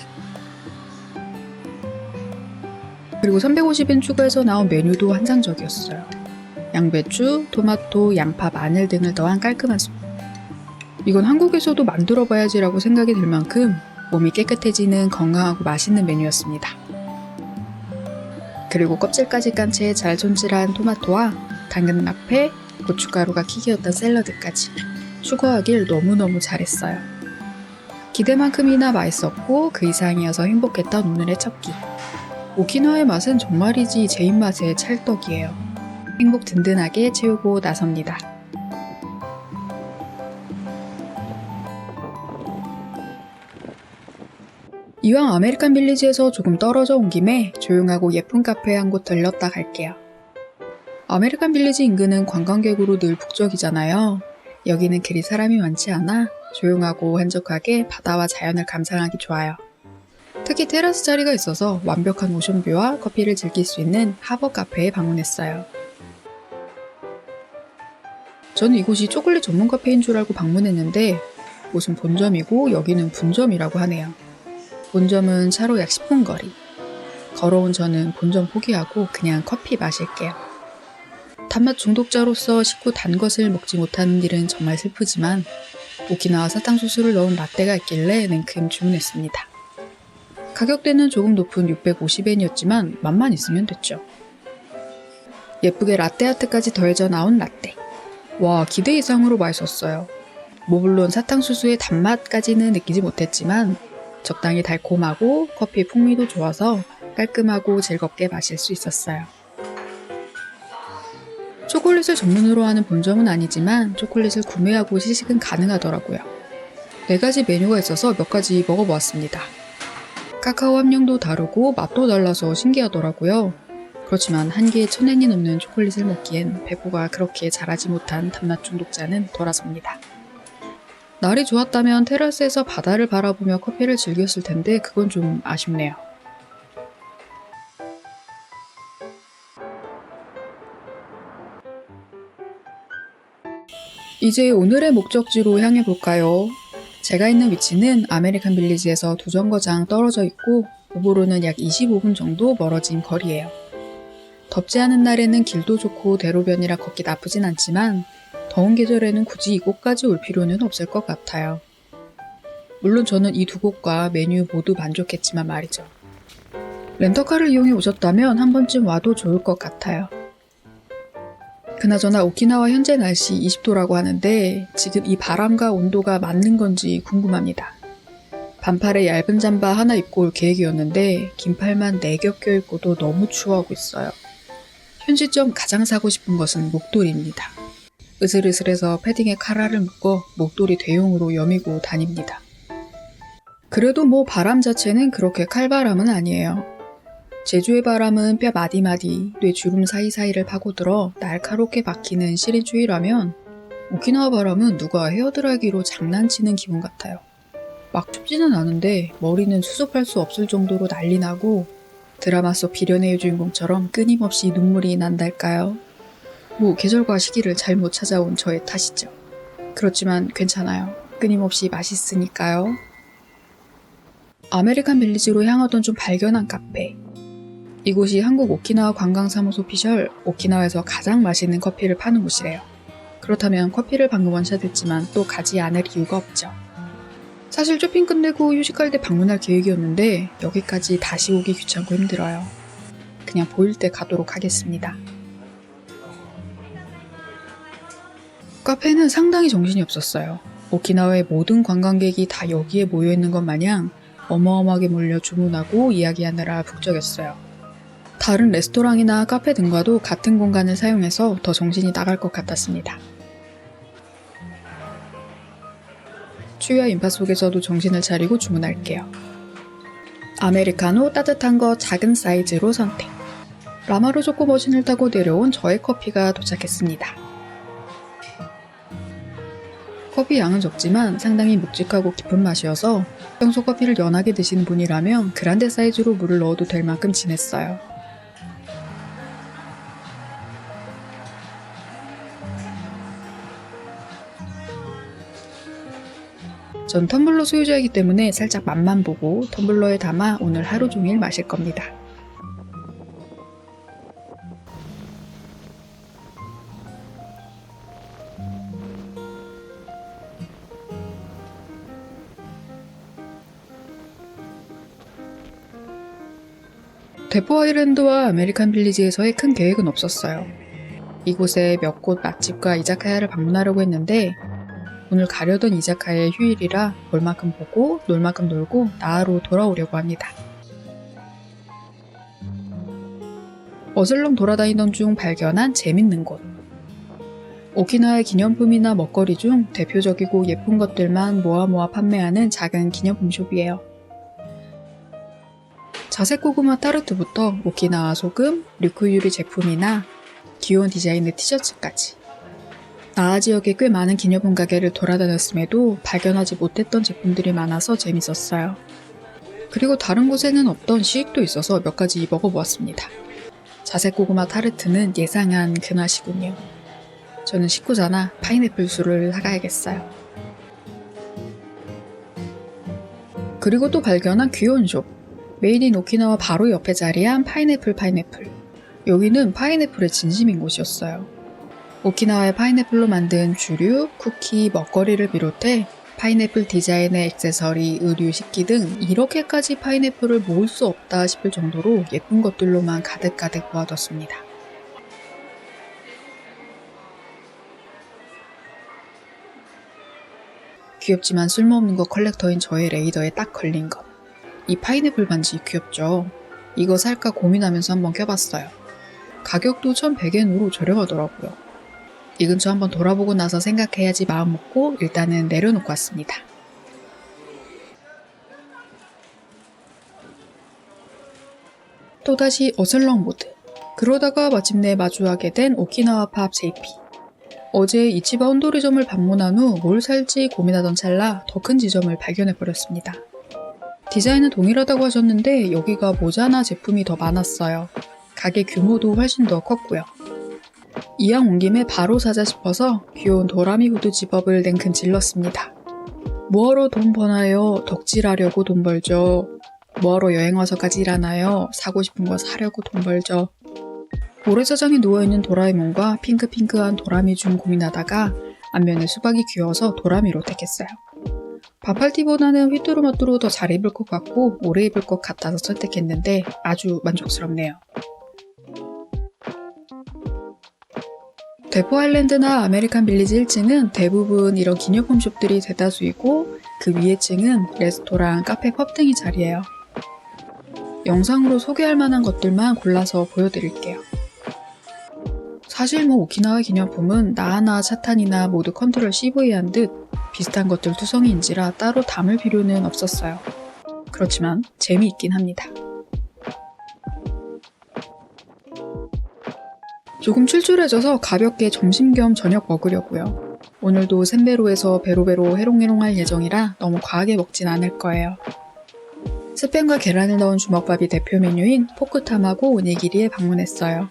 그리고 350엔 추가해서 나온 메뉴도 환상적이었어요. 양배추, 토마토, 양파, 마늘 등을 더한 깔끔한 수프. 이건 한국에서도 만들어 봐야지라고 생각이 들 만큼 몸이 깨끗해지는 건강하고 맛있는 메뉴였습니다. 그리고 껍질까지 깐 채 잘 손질한 토마토와 당근 라페, 고춧가루가 킥이었던 샐러드까지 추가하길 너무너무 잘했어요. 기대만큼이나 맛있었고 그 이상이어서 행복했던 오늘의 첫 끼. 오키나와의 맛은 정말이지 제 입맛의 찰떡이에요. 행복 든든하게 채우고 나섭니다. 이왕 아메리칸 빌리지에서 조금 떨어져 온 김에 조용하고 예쁜 카페에 한 곳 들렀다 갈게요. 아메리칸 빌리지 인근은 관광객으로 늘 북적이잖아요. 여기는 그리 사람이 많지 않아 조용하고 한적하게 바다와 자연을 감상하기 좋아요. 특히 테라스 자리가 있어서 완벽한 오션뷰와 커피를 즐길 수 있는 하버 카페에 방문했어요. 저는 이곳이 초콜릿 전문 카페인 줄 알고 방문했는데 곳은 본점이고 여기는 분점이라고 하네요. 본점은 차로 약 10분 거리. 걸어온 저는 본점 포기하고 그냥 커피 마실게요. 단맛 중독자로서 식후 단 것을 먹지 못하는 일은 정말 슬프지만 오키나와 사탕수수를 넣은 라떼가 있길래 냉큼 주문했습니다. 가격대는 조금 높은 650엔이었지만 맛만 있으면 됐죠. 예쁘게 라떼 아트까지 더해져 나온 라떼. 와, 기대 이상으로 맛있었어요. 물론 사탕수수의 단맛까지는 느끼지 못했지만 적당히 달콤하고 커피 풍미도 좋아서 깔끔하고 즐겁게 마실 수 있었어요. 초콜릿을 전문으로 하는 본점은 아니지만 초콜릿을 구매하고 시식은 가능하더라고요. 4가지 메뉴가 있어서 몇 가지 먹어보았습니다. 카카오 함량도 다르고 맛도 달라서 신기하더라고요. 그렇지만 한 개에 1000엔이 넘는 초콜릿을 먹기엔 배포가 그렇게 잘하지 못한 단맛 중독자는 돌아섭니다. 날이 좋았다면 테라스에서 바다를 바라보며 커피를 즐겼을 텐데 그건 좀 아쉽네요. 이제 오늘의 목적지로 향해 볼까요? 제가 있는 위치는 아메리칸 빌리지에서 두 정거장 떨어져 있고 도보로는 약 25분 정도 멀어진 거리예요. 덥지 않은 날에는 길도 좋고 대로변이라 걷기 나쁘진 않지만 더운 계절에는 굳이 이곳까지 올 필요는 없을 것 같아요. 물론 저는 이 두 곳과 메뉴 모두 만족했지만 말이죠. 렌터카를 이용해 오셨다면 한 번쯤 와도 좋을 것 같아요. 그나저나 오키나와 현재 날씨 20도라고 하는데 지금 이 바람과 온도가 맞는 건지 궁금합니다. 반팔에 얇은 잠바 하나 입고 올 계획이었는데 긴팔만 4겹 껴입고도 너무 추워하고 있어요. 현 시점 가장 사고 싶은 것은 목도리입니다. 으슬으슬해서 패딩에 카라를 묶어 목도리 대용으로 여미고 다닙니다. 그래도 뭐 바람 자체는 그렇게 칼바람은 아니에요. 제주의 바람은 뼈 마디마디, 뇌 주름 사이사이를 파고들어 날카롭게 박히는 시린 추위라면 오키나와 바람은 누가 헤어드라이기로 장난치는 기분 같아요. 막 춥지는 않은데 머리는 수습할 수 없을 정도로 난리 나고 드라마 속 비련의 주인공처럼 끊임없이 눈물이 난달까요? 뭐 계절과 시기를 잘못 찾아온 저의 탓이죠. 그렇지만 괜찮아요. 끊임없이 맛있으니까요. 아메리칸 빌리지로 향하던 중 발견한 카페. 이곳이 한국 오키나와 관광사무소 피셜 오키나와에서 가장 맛있는 커피를 파는 곳이래요. 그렇다면 커피를 방금 원샷했지만 또 가지 않을 이유가 없죠. 사실 쇼핑 끝내고 휴식할 때 방문할 계획이었는데 여기까지 다시 오기 귀찮고 힘들어요. 그냥 보일 때 가도록 하겠습니다. 카페는 상당히 정신이 없었어요. 오키나와의 모든 관광객이 다 여기에 모여있는 것 마냥 어마어마하게 몰려 주문하고 이야기하느라 북적였어요. 다른 레스토랑이나 카페 등과도 같은 공간을 사용해서 더 정신이 나갈 것 같았습니다. 추위와 인파 속에서도 정신을 차리고 주문할게요. 아메리카노 따뜻한 거 작은 사이즈로 선택. 라마루 초코 머신을 타고 내려온 저의 커피가 도착했습니다. 커피 양은 적지만 상당히 묵직하고 깊은 맛이어서 평소 커피를 연하게 드시는 분이라면 그란데 사이즈로 물을 넣어도 될 만큼 진했어요. 전 텀블러 소유자이기 때문에 살짝 맛만 보고 텀블러에 담아 오늘 하루 종일 마실 겁니다. 대포 아일랜드와 아메리칸 빌리지에서의 큰 계획은 없었어요. 이곳에 몇 곳 맛집과 이자카야를 방문하려고 했는데 오늘 가려던 이자카야의 휴일이라 볼 만큼 보고 놀 만큼 놀고 나아로 돌아오려고 합니다. 어슬렁 돌아다니던 중 발견한 재밌는 곳. 오키나와의 기념품이나 먹거리 중 대표적이고 예쁜 것들만 모아 판매하는 작은 기념품 숍이에요. 자색 고구마 타르트부터 오키나와 소금, 류크유리 제품이나 귀여운 디자인의 티셔츠까지. 나아 지역에 꽤 많은 기념품 가게를 돌아다녔음에도 발견하지 못했던 제품들이 많아서 재밌었어요. 그리고 다른 곳에는 없던 시식도 있어서 몇 가지 먹어보았습니다. 자색 고구마 타르트는 예상한 그 맛이군요. 저는 식구잖아 파인애플 술을 사가야겠어요. 그리고 또 발견한 귀여운 숍. 메이드 인 오키나와 바로 옆에 자리한 파인애플. 여기는 파인애플의 진심인 곳이었어요. 오키나와의 파인애플로 만든 주류, 쿠키, 먹거리를 비롯해 파인애플 디자인의 액세서리, 의류, 식기 등 이렇게까지 파인애플을 모을 수 없다 싶을 정도로 예쁜 것들로만 가득가득 모아뒀습니다. 귀엽지만 쓸모없는 거 컬렉터인 저의 레이더에 딱 걸린 것. 이 파인애플 반지 귀엽죠? 이거 살까 고민하면서 한번 껴봤어요. 가격도 1,100엔으로 저렴하더라고요. 이 근처 한번 돌아보고 나서 생각해야지 마음 먹고 일단은 내려놓고 왔습니다. 또다시 어슬렁 모드. 그러다가 마침내 마주하게 된 오키나와 팝 JP. 어제 이치바 온도리점을 방문한 후 뭘 살지 고민하던 찰나 더 큰 지점을 발견해버렸습니다. 디자인은 동일하다고 하셨는데 여기가 모자나 제품이 더 많았어요. 가게 규모도 훨씬 더 컸고요. 이왕 온 김에 바로 사자 싶어서 귀여운 도라미 후드 집업을 냉큼 질렀습니다. 뭐하러 돈 버나요? 덕질하려고 돈 벌죠. 뭐하러 여행 와서까지 일하나요? 사고 싶은 거 사려고 돈 벌죠. 모래사장에 누워있는 도라에몽과 핑크핑크한 도라미 중 고민하다가 앞면에 수박이 귀여워서 도라미로 택했어요. 반팔티보다는 휘뚜루마뚜루 더 잘 입을 것 같고 오래 입을 것 같아서 선택했는데 아주 만족스럽네요. 대포 아일랜드나 아메리칸 빌리지 1층은 대부분 이런 기념품 숍들이 대다수이고 그 위에 층은 레스토랑, 카페, 펍 등이 자리해요. 영상으로 소개할 만한 것들만 골라서 보여드릴게요. 사실 오키나와 기념품은 나하나 차탄이나 모두 컨트롤 CV한 듯 비슷한 것들 투성이인지라 따로 담을 필요는 없었어요. 그렇지만 재미있긴 합니다. 조금 출출해져서 가볍게 점심 겸 저녁 먹으려고요. 오늘도 샌베로에서 베로베로 해롱해롱할 예정이라 너무 과하게 먹진 않을 거예요. 스팸과 계란을 넣은 주먹밥이 대표 메뉴인 포크탐하고 오니기리에 방문했어요.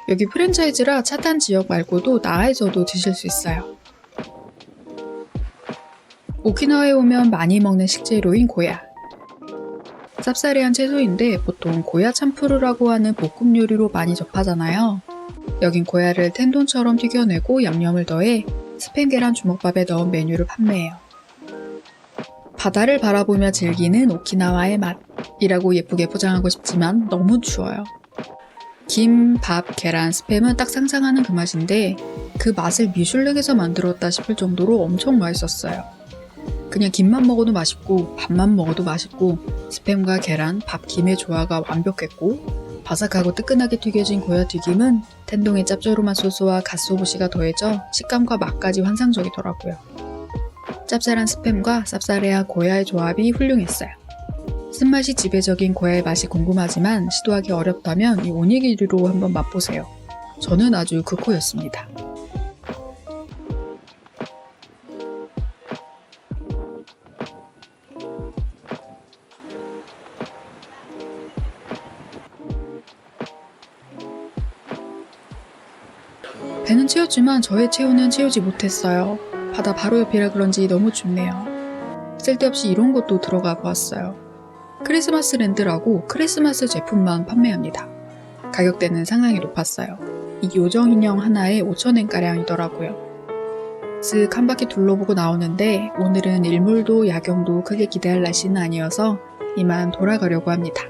여기 프랜차이즈라 차탄 지역 말고도 나아에서도 드실 수 있어요. 오키나와에 오면 많이 먹는 식재료인 고야. 쌉싸래한 채소인데 보통 고야 참푸르라고 하는 볶음 요리로 많이 접하잖아요. 여긴 고야를 텐돈처럼 튀겨내고 양념을 더해 스팸 계란 주먹밥에 넣은 메뉴를 판매해요. 바다를 바라보며 즐기는 오키나와의 맛이라고 예쁘게 포장하고 싶지만 너무 추워요. 김, 밥, 계란, 스팸은 딱 상상하는 그 맛인데 그 맛을 미슐랭에서 만들었다 싶을 정도로 엄청 맛있었어요. 그냥 김만 먹어도 맛있고 밥만 먹어도 맛있고 스팸과 계란, 밥, 김의 조화가 완벽했고 바삭하고 뜨끈하게 튀겨진 고야 튀김은 텐동의 짭조름한 소스와 갓소부시가 더해져 식감과 맛까지 환상적이더라고요. 짭짤한 스팸과 쌉싸래한 고야의 조합이 훌륭했어요. 쓴맛이 지배적인 고야의 맛이 궁금하지만 시도하기 어렵다면 이 오니기리로 한번 맛보세요. 저는 아주 극호였습니다. 배는 채웠지만 저의 체온은 채우지 못했어요. 바다 바로 옆이라 그런지 너무 춥네요. 쓸데없이 이런 것도 들어가 보았어요. 크리스마스 랜드라고 크리스마스 제품만 판매합니다. 가격대는 상당히 높았어요. 이 요정 인형 하나에 5,000엔가량이더라고요. 쓱 한 바퀴 둘러보고 나오는데 오늘은 일몰도 야경도 크게 기대할 날씨는 아니어서 이만 돌아가려고 합니다.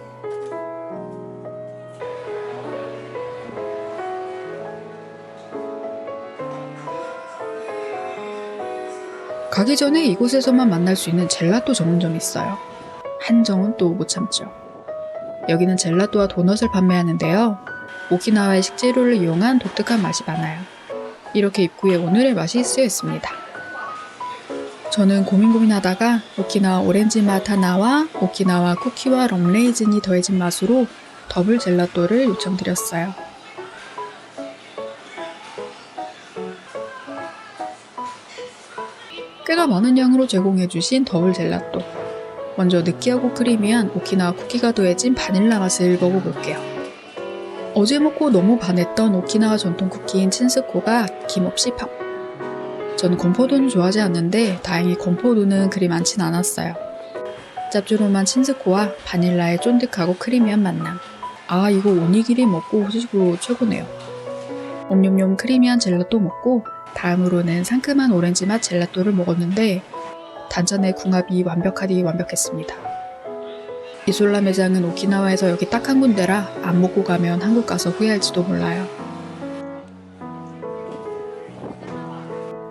가기 전에 이곳에서만 만날 수 있는 젤라또 전문점이 있어요. 한정은 또 못 참죠. 여기는 젤라또와 도넛을 판매하는데요. 오키나와의 식재료를 이용한 독특한 맛이 많아요. 이렇게 입구에 오늘의 맛이 쓰여 있습니다. 저는 고민하다가 오키나와 오렌지 맛 하나와 오키나와 쿠키와 럼레이즌이 더해진 맛으로 더블 젤라또를 요청드렸어요. 꽤나 많은 양으로 제공해주신 더블 젤라또. 먼저 느끼하고 크리미한 오키나와 쿠키가 더해진 바닐라 맛을 먹어볼게요. 어제 먹고 너무 반했던 오키나와 전통 쿠키인 친스코가 김없이 팝. 전 건포도는 좋아하지 않는데 다행히 건포도는 그리 많진 않았어요. 짭조름한 친스코와 바닐라의 쫀득하고 크리미한 만남. 아, 이거 오니기리 먹고 후식으로 최고네요. 옴뇸뇸 크리미한 젤라또 먹고 다음으로는 상큼한 오렌지 맛 젤라또를 먹었는데 단짠의 궁합이 완벽하디 완벽했습니다. 이솔라 매장은 오키나와에서 여기 딱 한 군데라 안 먹고 가면 한국 가서 후회할지도 몰라요.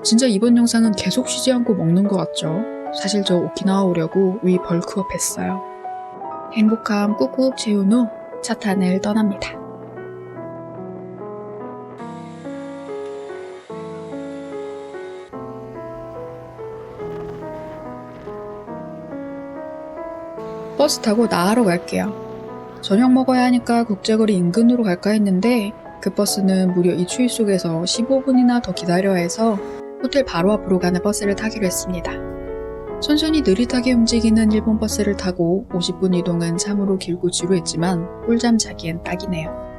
진짜 이번 영상은 계속 쉬지 않고 먹는 것 같죠? 사실 저 오키나와 오려고 위 벌크업 했어요. 행복함 꾹꾹 채운 후 차탄을 떠납니다. 버스 타고 나하러 갈게요. 저녁 먹어야 하니까 국제거리 인근으로 갈까 했는데 그 버스는 무려 이 추위 속에서 15분이나 더 기다려야 해서 호텔 바로 앞으로 가는 버스를 타기로 했습니다. 천천히 느릿하게 움직이는 일본 버스를 타고 50분 이동은 참으로 길고 지루했지만 꿀잠 자기엔 딱이네요.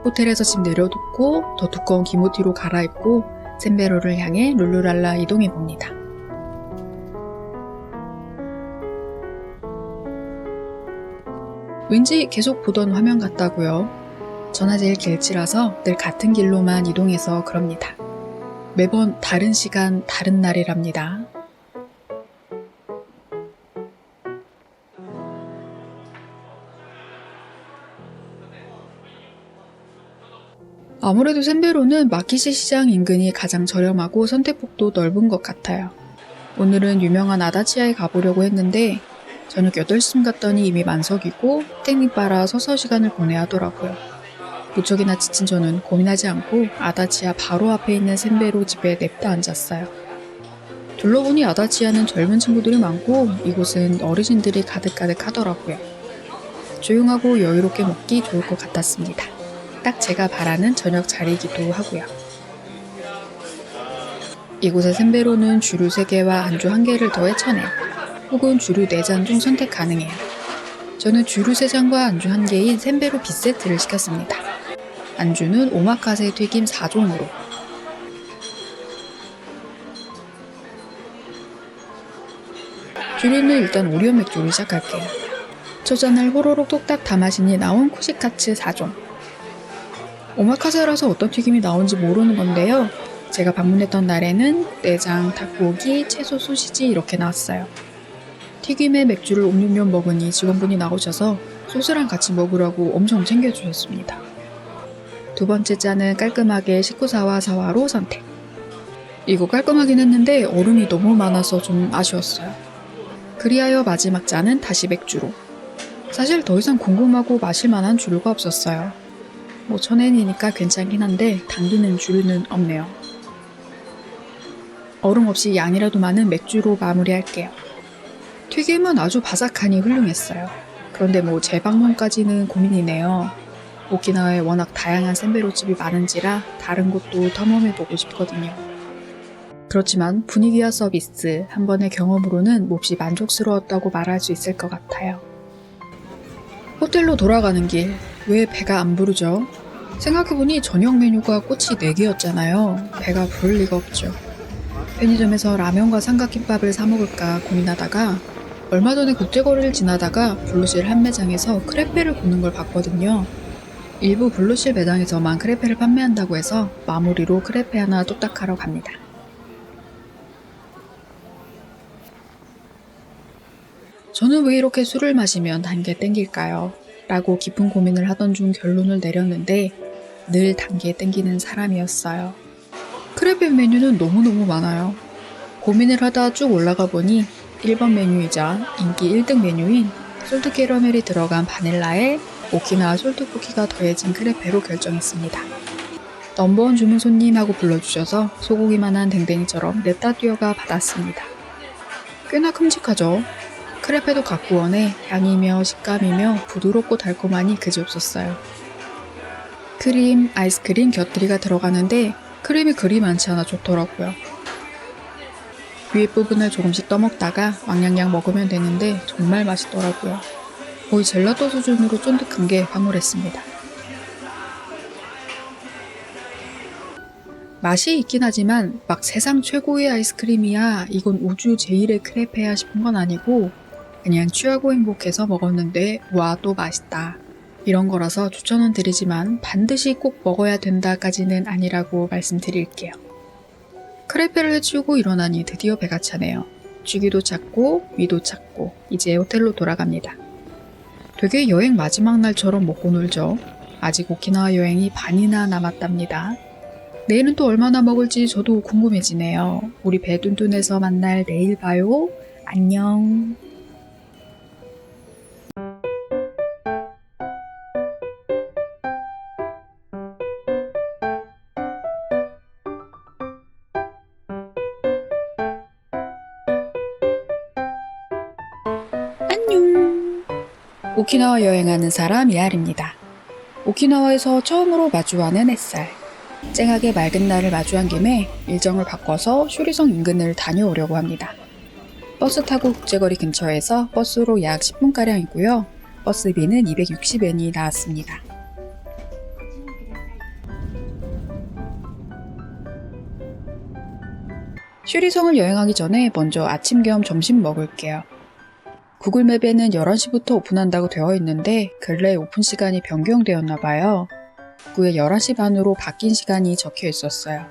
호텔에서 짐 내려놓고 더 두꺼운 기모티로 갈아입고 샌베로를 향해 룰루랄라 이동해봅니다. 왠지 계속 보던 화면 같다고요. 전화제일 길치라서 늘 같은 길로만 이동해서 그럽니다. 매번 다른 시간, 다른 날이랍니다. 아무래도 샌베로는 마키시 시장 인근이 가장 저렴하고 선택폭도 넓은 것 같아요. 오늘은 유명한 아다치아에 가보려고 했는데 저녁 8시쯤 갔더니 이미 만석이고 땡땡바라 서서 시간을 보내야 하더라고요. 무척이나 지친 저는 고민하지 않고 아다치아 바로 앞에 있는 샌베로 집에 냅다 앉았어요. 둘러보니 아다치아는 젊은 친구들이 많고 이곳은 어르신들이 가득가득 하더라고요. 조용하고 여유롭게 먹기 좋을 것 같았습니다. 딱 제가 바라는 저녁 자리이기도 하고요. 이곳의 샌베로는 주류 3개와 안주 1개를 더해 1,000엔, 혹은 주류 4잔 중 선택 가능해요. 저는 주류 3잔과 안주 1개인 샌베로 빗세트를 시켰습니다. 안주는 오마카세 튀김 4종으로. 주류는 일단 오리온 맥주로 시작할게요. 첫 잔을 호로록 톡딱 다 마시니 나온 쿠시카츠 4종. 오마카세라서 어떤 튀김이 나온지 모르는 건데요. 제가 방문했던 날에는 내장, 닭고기, 채소, 소시지 이렇게 나왔어요. 튀김에 맥주를 옴뇸뇸 먹으니 직원분이 나오셔서 소스랑 같이 먹으라고 엄청 챙겨주셨습니다. 두 번째 잔은 깔끔하게 시쿠사와 사와로 선택. 이거 깔끔하긴 했는데 얼음이 너무 많아서 좀 아쉬웠어요. 그리하여 마지막 잔은 다시 맥주로. 사실 더 이상 궁금하고 마실 만한 주류가 없었어요. 1,000엔이니까 괜찮긴 한데 당기는 주류는 없네요. 얼음 없이 양이라도 많은 맥주로 마무리할게요. 튀김은 아주 바삭하니 훌륭했어요. 그런데 재방문까지는 고민이네요. 오키나와에 워낙 다양한 샌베로집이 많은지라 다른 곳도 탐험해보고 싶거든요. 그렇지만 분위기와 서비스, 한 번의 경험으로는 몹시 만족스러웠다고 말할 수 있을 것 같아요. 호텔로 돌아가는 길, 왜 배가 안 부르죠? 생각해보니 저녁 메뉴가 꼬치 4개였잖아요. 배가 부를 리가 없죠. 편의점에서 라면과 삼각김밥을 사 먹을까 고민하다가 얼마 전에 국제거리를 지나다가 블루실 한 매장에서 크레페를 굽는 걸 봤거든요. 일부 블루실 매장에서만 크레페를 판매한다고 해서 마무리로 크레페 하나 뚝딱 하러 갑니다. 저는 왜 이렇게 술을 마시면 단게 땡길까요? 라고 깊은 고민을 하던 중 결론을 내렸는데 늘 단게 땡기는 사람이었어요. 크레페 메뉴는 너무너무 많아요. 고민을 하다 쭉 올라가 보니 1번 메뉴이자 인기 1등 메뉴인 솔트 캐러멜이 들어간 바닐라에 오키나와 솔트 쿠키가 더해진 크레페로 결정했습니다. 넘버원 주문 손님 하고 불러주셔서 소고기만한 댕댕이처럼 냅다 뛰어가 받았습니다. 꽤나 큼직하죠? 크레페도 갖고 원해 향이며 식감이며 부드럽고 달콤하니 그지없었어요. 크림, 아이스크림 곁들이가 들어가는데 크림이 그리 많지 않아 좋더라고요. 위에 부분을 조금씩 떠먹다가 왕냥냥 먹으면 되는데 정말 맛있더라고요. 거의 젤라또 수준으로 쫀득한 게 황홀했습니다. 맛이 있긴 하지만 막 세상 최고의 아이스크림이야, 이건 우주 제일의 크레페야 싶은 건 아니고 그냥 취하고 행복해서 먹었는데 와 또 맛있다. 이런 거라서 추천은 드리지만 반드시 꼭 먹어야 된다까지는 아니라고 말씀드릴게요. 크레페를 해치우고 일어나니 드디어 배가 차네요. 쥐기도 찾고 위도 찾고 이제 호텔로 돌아갑니다. 되게 여행 마지막 날처럼 먹고 놀죠. 아직 오키나와 여행이 반이나 남았답니다. 내일은 또 얼마나 먹을지 저도 궁금해지네요. 우리 배뚠뚠에서 만날 내일 봐요. 안녕. 안녕. 오키나와 여행하는 사람 이하리입니다. 오키나와에서 처음으로 마주하는 햇살. 쨍하게 맑은 날을 마주한 김에 일정을 바꿔서 슈리성 인근을 다녀오려고 합니다. 버스 타고 국제거리 근처에서 버스로 약 10분가량이고요. 버스비는 260엔이 나왔습니다. 슈리성을 여행하기 전에 먼저 아침 겸 점심 먹을게요. 구글맵에는 11시부터 오픈한다고 되어 있는데 근래 오픈 시간이 변경되었나봐요. 후에 11시 반으로 바뀐 시간이 적혀 있었어요.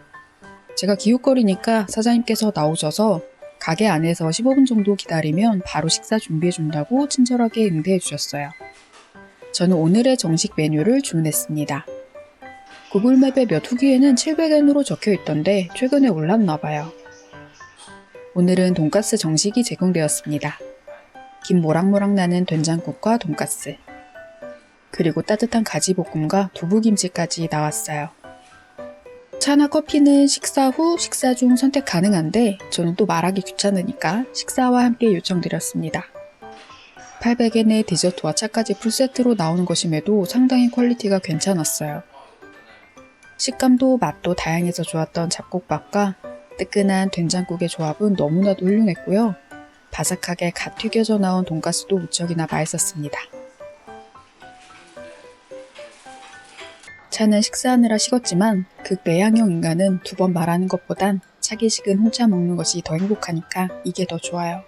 제가 기웃거리니까 사장님께서 나오셔서 가게 안에서 15분 정도 기다리면 바로 식사 준비해준다고 친절하게 응대해 주셨어요. 저는 오늘의 정식 메뉴를 주문했습니다. 구글맵의 몇 후기에는 700엔으로 적혀 있던데 최근에 올랐나봐요. 오늘은 돈가스 정식이 제공되었습니다. 김 모락모락 나는 된장국과 돈가스, 그리고 따뜻한 가지볶음과 두부김치까지 나왔어요. 차나 커피는 식사 후, 식사 중 선택 가능한데 저는 또 말하기 귀찮으니까 식사와 함께 요청드렸습니다. 800엔의 디저트와 차까지 풀세트로 나오는 것임에도 상당히 퀄리티가 괜찮았어요. 식감도 맛도 다양해서 좋았던 잡곡밥과 뜨끈한 된장국의 조합은 너무나도 훌륭했고요. 바삭하게 갓 튀겨져 나온 돈가스도 무척이나 맛있었습니다. 차는 식사하느라 식었지만 극내향형 인간은 2번 말하는 것보단 차기 식은 혼자 먹는 것이 더 행복하니까 이게 더 좋아요.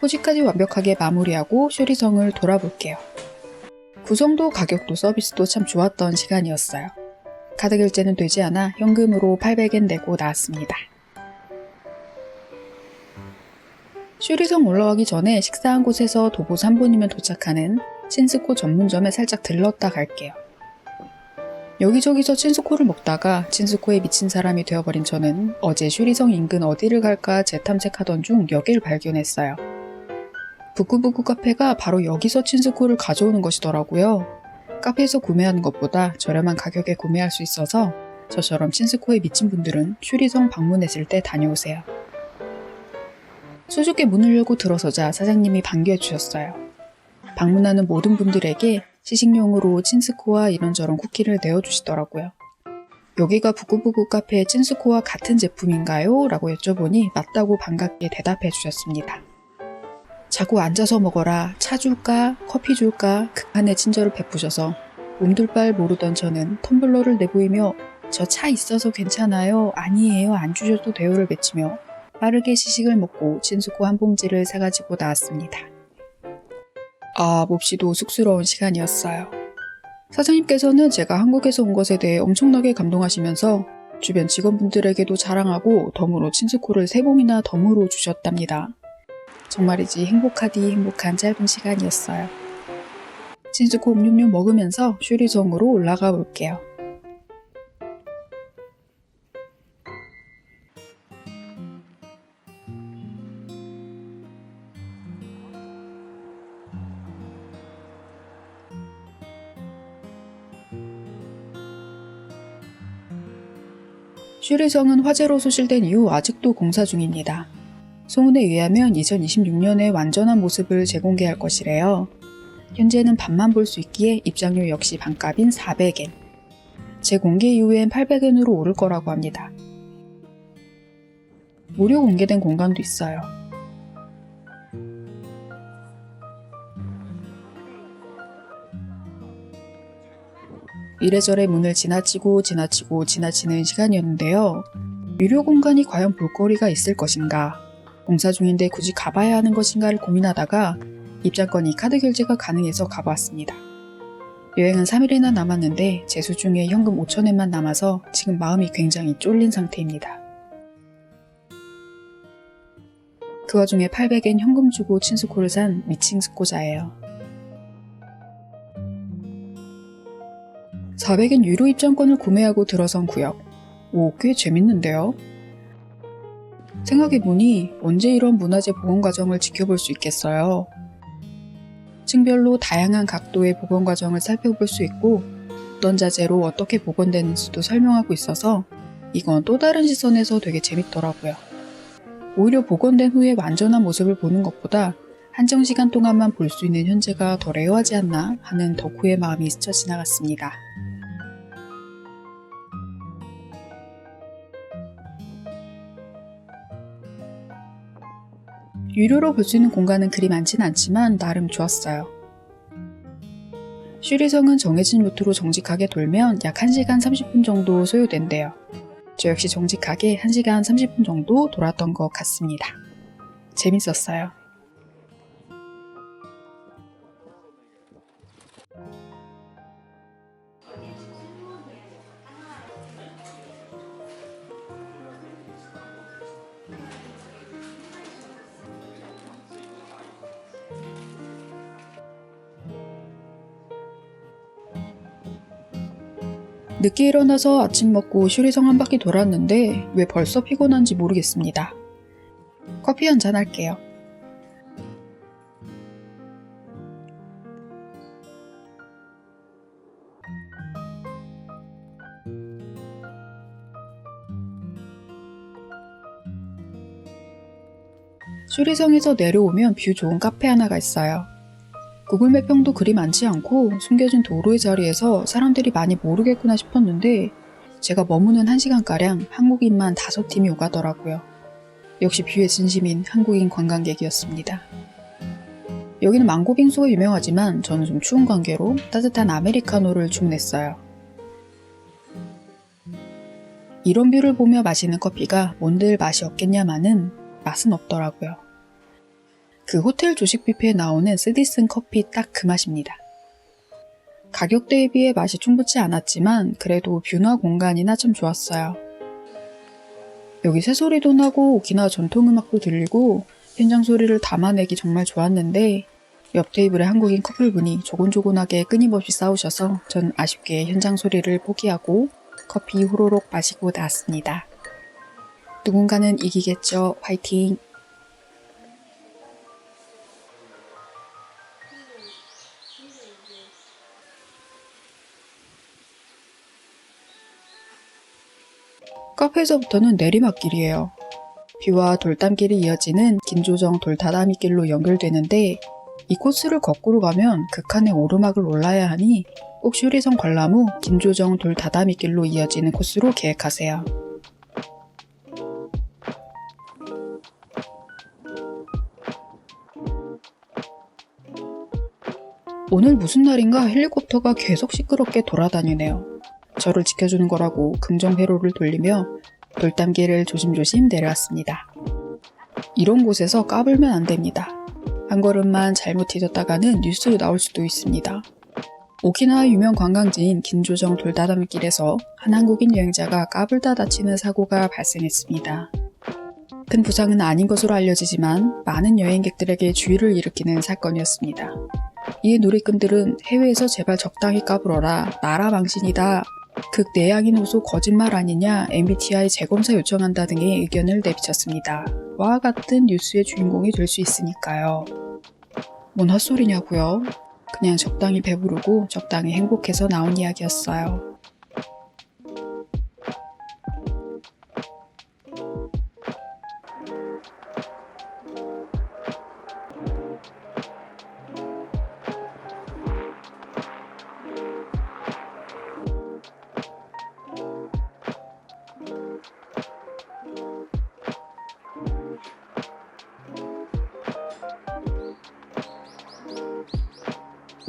포지까지 완벽하게 마무리하고 슈리성을 돌아볼게요. 구성도 가격도 서비스도 참 좋았던 시간이었어요. 카드 결제는 되지 않아 현금으로 800엔 내고 나왔습니다. 슈리성 올라가기 전에 식사한 곳에서 도보 3분이면 도착하는 친스코 전문점에 살짝 들렀다 갈게요. 여기저기서 친스코를 먹다가 친스코에 미친 사람이 되어버린 저는 어제 슈리성 인근 어디를 갈까 재탐색하던 중 여길 발견했어요. 부쿠부쿠 카페가 바로 여기서 친스코를 가져오는 것이더라고요. 카페에서 구매하는 것보다 저렴한 가격에 구매할 수 있어서 저처럼 친스코에 미친 분들은 슈리성 방문했을 때 다녀오세요. 수줍게 문을 열고 들어서자 사장님이 반겨해 주셨어요. 방문하는 모든 분들에게 시식용으로 친스코와 이런저런 쿠키를 내어주시더라고요. 여기가 부쿠부쿠 카페의 친스코와 같은 제품인가요? 라고 여쭤보니 맞다고 반갑게 대답해 주셨습니다. 자고 앉아서 먹어라, 차 줄까, 커피 줄까 극한의 친절을 베푸셔서 몸둘 바를 모르던 저는 텀블러를 내보이며 저 차 있어서 괜찮아요, 아니에요, 안 주셔도 돼요를 외치며 빠르게 시식을 먹고 친스코 한 봉지를 사가지고 나왔습니다. 몹시도 쑥스러운 시간이었어요. 사장님께서는 제가 한국에서 온 것에 대해 엄청나게 감동하시면서 주변 직원분들에게도 자랑하고 덤으로 친스코를 3봉이나 덤으로 주셨답니다. 정말이지 행복하디 행복한 짧은 시간이었어요. 친스코 음료료 먹으면서 슈리성으로 올라가 볼게요. 슈리성은 화재로 소실된 이후 아직도 공사 중입니다. 소문에 의하면 2026년에 완전한 모습을 재공개할 것이래요. 현재는 밤만 볼 수 있기에 입장료 역시 반값인 400엔. 재공개 이후엔 800엔으로 오를 거라고 합니다. 무료 공개된 공간도 있어요. 이래저래 문을 지나치는 시간이었는데요. 유료 공간이 과연 볼거리가 있을 것인가, 공사 중인데 굳이 가봐야 하는 것인가를 고민하다가 입장권이 카드 결제가 가능해서 가보았습니다. 여행은 3일이나 남았는데 제수 중에 현금 5,000엔만 남아서 지금 마음이 굉장히 쫄린 상태입니다. 그 와중에 800엔 현금 주고 친스코를 산 미친 스코자예요. 400엔 유료 입장권을 구매하고 들어선 구역. 꽤 재밌는데요? 생각해보니 언제 이런 문화재 복원 과정을 지켜볼 수 있겠어요. 층별로 다양한 각도의 복원 과정을 살펴볼 수 있고 어떤 자재로 어떻게 복원되는지도 설명하고 있어서 이건 또 다른 시선에서 되게 재밌더라고요. 오히려 복원된 후에 완전한 모습을 보는 것보다 한정 시간 동안만 볼 수 있는 현재가 더 레어하지 않나 하는 덕후의 마음이 스쳐 지나갔습니다. 유료로 볼 수 있는 공간은 그리 많진 않지만 나름 좋았어요. 슈리성은 정해진 루트로 정직하게 돌면 약 1시간 30분 정도 소요된대요. 저 역시 정직하게 1시간 30분 정도 돌았던 것 같습니다. 재밌었어요. 늦게 일어나서 아침 먹고 슈리성 한 바퀴 돌았는데 왜 벌써 피곤한지 모르겠습니다. 커피 한잔 할게요. 슈리성에서 내려오면 뷰 좋은 카페 하나가 있어요. 구글 맵평도 그리 많지 않고 숨겨진 도로의 자리에서 사람들이 많이 모르겠구나 싶었는데 제가 머무는 1시간가량 한국인만 5팀이 오가더라고요. 역시 뷰에 진심인 한국인 관광객이었습니다. 여기는 망고 빙수가 유명하지만 저는 좀 추운 관계로 따뜻한 아메리카노를 주문했어요. 이런 뷰를 보며 마시는 커피가 뭔들 맛이 없겠냐마는 맛은 없더라고요. 그 호텔 조식 뷔페에 나오는 쓰디슨 커피 딱 그 맛입니다. 가격 대비에 맛이 충분치 않았지만 그래도 뷰나 공간이나 참 좋았어요. 여기 새소리도 나고 오키나와 전통음악도 들리고 현장 소리를 담아내기 정말 좋았는데 옆 테이블의 한국인 커플분이 조곤조곤하게 끊임없이 싸우셔서 전 아쉽게 현장 소리를 포기하고 커피 호로록 마시고 나왔습니다. 누군가는 이기겠죠. 화이팅! 카페에서부터는 내리막길이에요. 뷰와 돌담길이 이어지는 긴조정 돌다다미길로 연결되는데 이 코스를 거꾸로 가면 극한의 오르막을 올라야 하니 꼭 슈리성 관람 후 긴조정 돌다다미길로 이어지는 코스로 계획하세요. 오늘 무슨 날인가 헬리콥터가 계속 시끄럽게 돌아다니네요. 저를 지켜주는 거라고 긍정 회로를 돌리며 돌담길을 조심조심 내려왔습니다. 이런 곳에서 까불면 안 됩니다. 한 걸음만 잘못 뒤졌다가는 뉴스로 나올 수도 있습니다. 오키나와 유명 관광지인 긴조정 돌다다미길에서 한 한국인 여행자가 까불다 다치는 사고가 발생했습니다. 큰 부상은 아닌 것으로 알려지지만 많은 여행객들에게 주의를 일으키는 사건이었습니다. 이에 누리꾼들은 해외에서 제발 적당히 까불어라, 나라 망신이다, 극내향인 호소 거짓말 아니냐, MBTI 재검사 요청한다 등의 의견을 내비쳤습니다. 와 같은 뉴스의 주인공이 될 수 있으니까요. 뭔 헛소리냐고요? 그냥 적당히 배부르고 적당히 행복해서 나온 이야기였어요.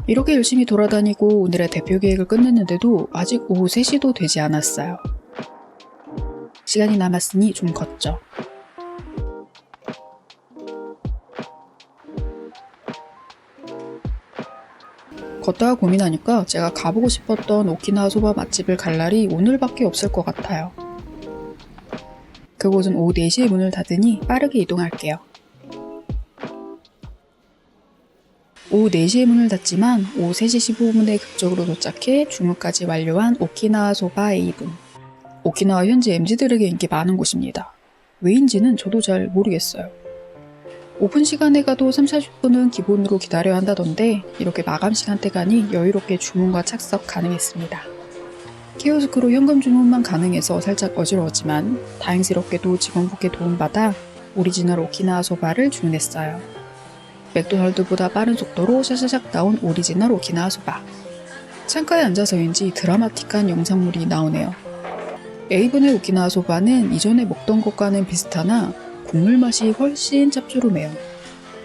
이렇게 열심히 돌아다니고 오늘의 대표 계획을 끝냈는데도 아직 오후 3시도 되지 않았어요. 시간이 남았으니 좀 걷죠. 걷다가 고민하니까 제가 가보고 싶었던 오키나와 소바 맛집을 갈 날이 오늘밖에 없을 것 같아요. 그곳은 오후 4시에 문을 닫으니 빠르게 이동할게요. 오후 4시에 문을 닫지만 오후 3시 15분에 극적으로 도착해 주문까지 완료한 오키나와 소바 A분. 오키나와 현지 MZ들에게 인기 많은 곳입니다. 왜인지는 저도 잘 모르겠어요. 오픈 시간에 가도 3, 40분은 기본으로 기다려야 한다던데 이렇게 마감 시간대 가니 여유롭게 주문과 착석 가능했습니다. 키오스크로 현금 주문만 가능해서 살짝 어지러웠지만 다행스럽게도 직원분께 도움받아 오리지널 오키나와 소바를 주문했어요. 맥도날드보다 빠른 속도로 샤샤샥 나온 오리지널 오키나와 소바. 창가에 앉아서인지 드라마틱한 영상물이 나오네요. A분의 오키나와 소바는 이전에 먹던 것과는 비슷하나 국물 맛이 훨씬 짭조름해요.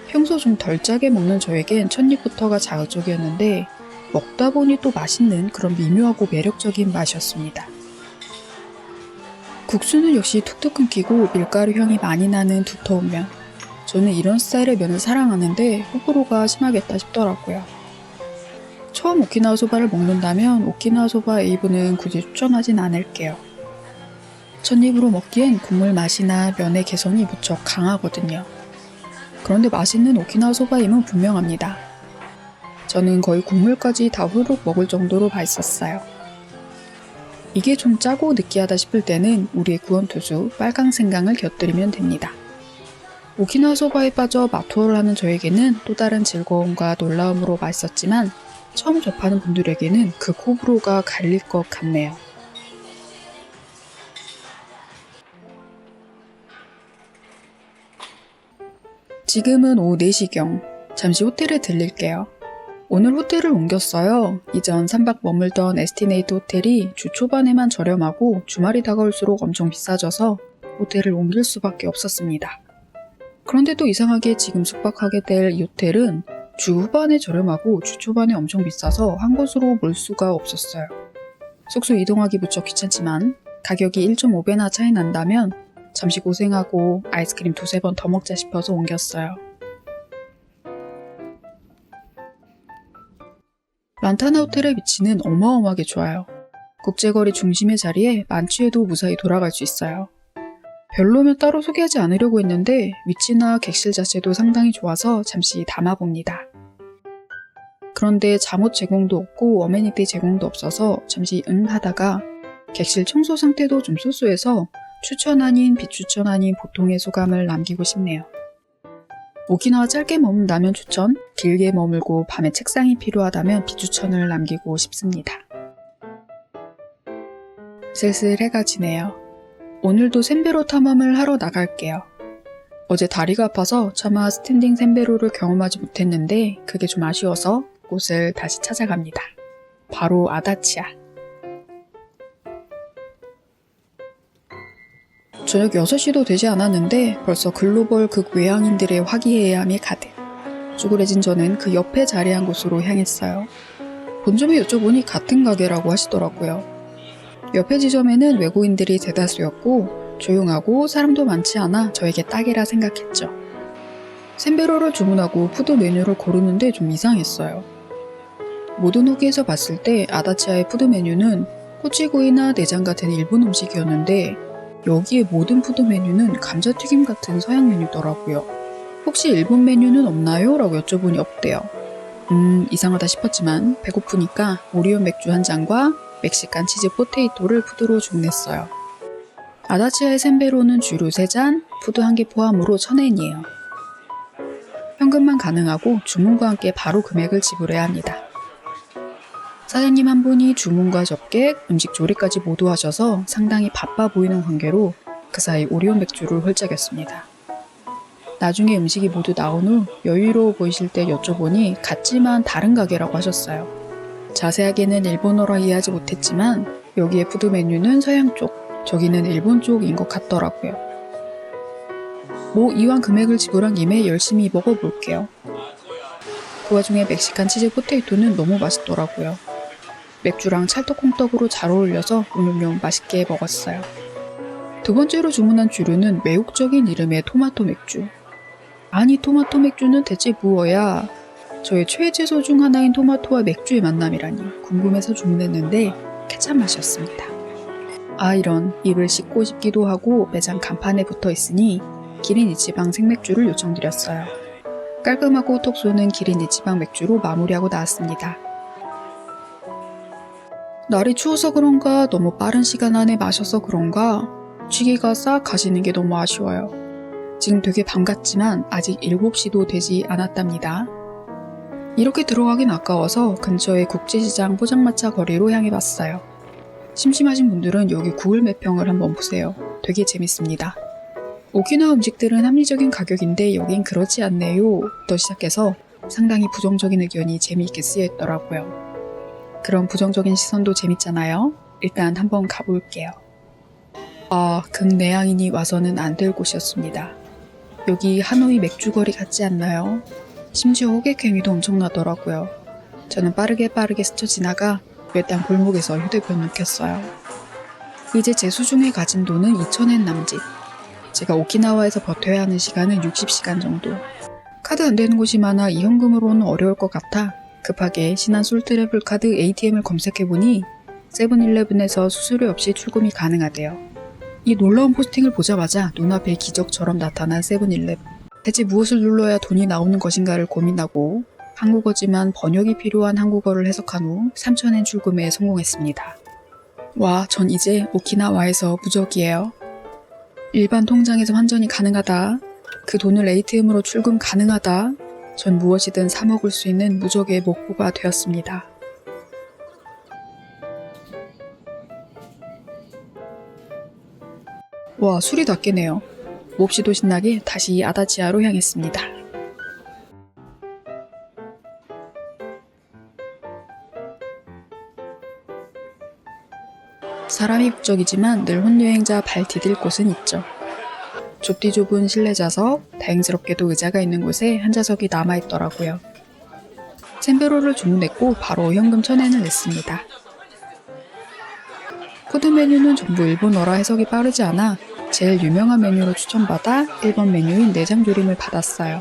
평소 좀 덜 짜게 먹는 저에겐 첫 입부터가 자극적이었는데 먹다 보니 또 맛있는 그런 미묘하고 매력적인 맛이었습니다. 국수는 역시 툭툭 끊기고 밀가루 향이 많이 나는 두터운 면. 저는 이런 스타일의 면을 사랑하는데 호불호가 심하겠다 싶더라고요. 처음 오키나와 소바를 먹는다면 오키나와 소바 A분은 굳이 추천하진 않을게요. 첫 입으로 먹기엔 국물 맛이나 면의 개성이 무척 강하거든요. 그런데 맛있는 오키나와 소바임은 분명합니다. 저는 거의 국물까지 다 후루룩 먹을 정도로 맛있었어요. 이게 좀 짜고 느끼하다 싶을 때는 우리의 구원투수 빨강생강을 곁들이면 됩니다. 오키나와 소바에 빠져 맛투어를 하는 저에게는 또 다른 즐거움과 놀라움으로 맛있었지만 처음 접하는 분들에게는 그 호불호가 갈릴 것 같네요. 지금은 오후 4시경. 잠시 호텔에 들릴게요. 오늘 호텔을 옮겼어요. 이전 3박 머물던 에스티네이트 호텔이 주 초반에만 저렴하고 주말이 다가올수록 엄청 비싸져서 호텔을 옮길 수밖에 없었습니다. 그런데 또 이상하게 지금 숙박하게 될 이 호텔은 주 후반에 저렴하고 주 초반에 엄청 비싸서 한 곳으로 몰 수가 없었어요. 숙소 이동하기 무척 귀찮지만 가격이 1.5배나 차이 난다면 잠시 고생하고 아이스크림 2-3번 더 먹자 싶어서 옮겼어요. 란타나 호텔의 위치는 어마어마하게 좋아요. 국제거리 중심의 자리에 만취해도 무사히 돌아갈 수 있어요. 별로면 따로 소개하지 않으려고 했는데 위치나 객실 자체도 상당히 좋아서 잠시 담아봅니다. 그런데 잠옷 제공도 없고 어메니티 제공도 없어서 잠시 하다가 객실 청소 상태도 좀 소소해서 추천 아닌 비추천 아닌 보통의 소감을 남기고 싶네요. 오키나와 짧게 머문다면 추천, 길게 머물고 밤에 책상이 필요하다면 비추천을 남기고 싶습니다. 슬슬 해가 지네요. 오늘도 샌베로 탐험을 하러 나갈게요. 어제 다리가 아파서 차마 스탠딩 샌베로를 경험하지 못했는데 그게 좀 아쉬워서 곳을 다시 찾아갑니다. 바로 아다치야. 저녁 6시도 되지 않았는데 벌써 글로벌 극외향인들의 화기애애함이 가득. 쭈그레진 저는 그 옆에 자리한 곳으로 향했어요. 본점에 여쭤보니 같은 가게라고 하시더라고요. 옆에 지점에는 외국인들이 대다수였고 조용하고 사람도 많지 않아 저에게 딱이라 생각했죠. 샌베로를 주문하고 푸드 메뉴를 고르는데 좀 이상했어요. 모든 후기에서 봤을 때 아다치아의 푸드 메뉴는 꼬치구이나 내장 같은 일본 음식이었는데 여기에 모든 푸드 메뉴는 감자튀김 같은 서양 메뉴더라고요. 혹시 일본 메뉴는 없나요? 라고 여쭤보니 없대요. 이상하다 싶었지만 배고프니까 오리온 맥주 한 잔과 멕시칸 치즈 포테이토를 푸드로 주문했어요. 아다치아의 샌베로는 주류 3잔, 푸드 1개 포함으로 1,000엔이에요. 현금만 가능하고 주문과 함께 바로 금액을 지불해야 합니다. 사장님 한 분이 주문과 접객, 음식 조리까지 모두 하셔서 상당히 바빠 보이는 관계로 그 사이 오리온 맥주를 홀짝였습니다. 나중에 음식이 모두 나온 후 여유로워 보이실 때 여쭤보니 같지만 다른 가게라고 하셨어요. 자세하게는 일본어로 이해하지 못했지만 여기의 푸드 메뉴는 서양 쪽, 저기는 일본 쪽인 것 같더라고요. 이왕 금액을 지불한 김에 열심히 먹어볼게요. 그 와중에 멕시칸 치즈 포테이토는 너무 맛있더라고요. 맥주랑 찰떡콩떡으로 잘 어울려서 음음용 맛있게 먹었어요. 두 번째로 주문한 주류는 매혹적인 이름의 토마토 맥주. 아니 토마토 맥주는 대체 무엇야? 저의 최애채소 중 하나인 토마토와 맥주의 만남이라니 궁금해서 주문했는데 케찹 맛이었습니다. 이런 입을 씻고 싶기도 하고 매장 간판에 붙어있으니 기린 이치방 생맥주를 요청드렸어요. 깔끔하고 톡 쏘는 기린 이치방 맥주로 마무리하고 나왔습니다. 날이 추워서 그런가 너무 빠른 시간 안에 마셔서 그런가 취기가 싹 가시는 게 너무 아쉬워요. 지금 되게 밤 같지만 아직 7시도 되지 않았답니다. 이렇게 들어가긴 아까워서 근처의 국제시장 포장마차 거리로 향해봤어요. 심심하신 분들은 여기 구글 맵평을 한번 보세요. 되게 재밌습니다. 오키나와 음식들은 합리적인 가격인데 여긴 그렇지 않네요. 부터 시작해서 상당히 부정적인 의견이 재미있게 쓰여있더라고요. 그런 부정적인 시선도 재밌잖아요. 일단 한번 가볼게요. 극내향인이 와서는 안 될 곳이었습니다. 여기 하노이 맥주거리 같지 않나요? 심지어 호객행위도 엄청나더라고요. 저는 빠르게 스쳐 지나가 외딴 골목에서 휴대폰을 켰어요. 이제 제 수중에 가진 돈은 2,000엔 남짓. 제가 오키나와에서 버텨야 하는 시간은 60시간 정도. 카드 안 되는 곳이 많아 이 현금으로는 어려울 것 같아 급하게 신한 솔트래블 카드 ATM을 검색해보니 세븐일레븐에서 수수료 없이 출금이 가능하대요. 이 놀라운 포스팅을 보자마자 눈앞에 기적처럼 나타난 세븐일레븐. 대체 무엇을 눌러야 돈이 나오는 것인가를 고민하고 한국어지만 번역이 필요한 한국어를 해석한 후 3,000엔 출금에 성공했습니다. 와, 전 이제 오키나와에서 무적이에요. 일반 통장에서 환전이 가능하다. 그 돈을 ATM으로 출금 가능하다. 전 무엇이든 사 먹을 수 있는 무적의 목표가 되었습니다. 와, 술이 다 깨네요. 몹시도 신나게 다시 아다치아로 향했습니다. 사람이 북적이지만 늘 혼여행자 발 디딜 곳은 있죠. 좁디 좁은 실내 좌석, 다행스럽게도 의자가 있는 곳에 한 좌석이 남아있더라고요. 샌베로를 주문했고 바로 현금 1,000엔을 냈습니다. 푸드 메뉴는 전부 일본어라 해석이 빠르지 않아 제일 유명한 메뉴로 추천받아 일본 메뉴인 내장조림을 받았어요.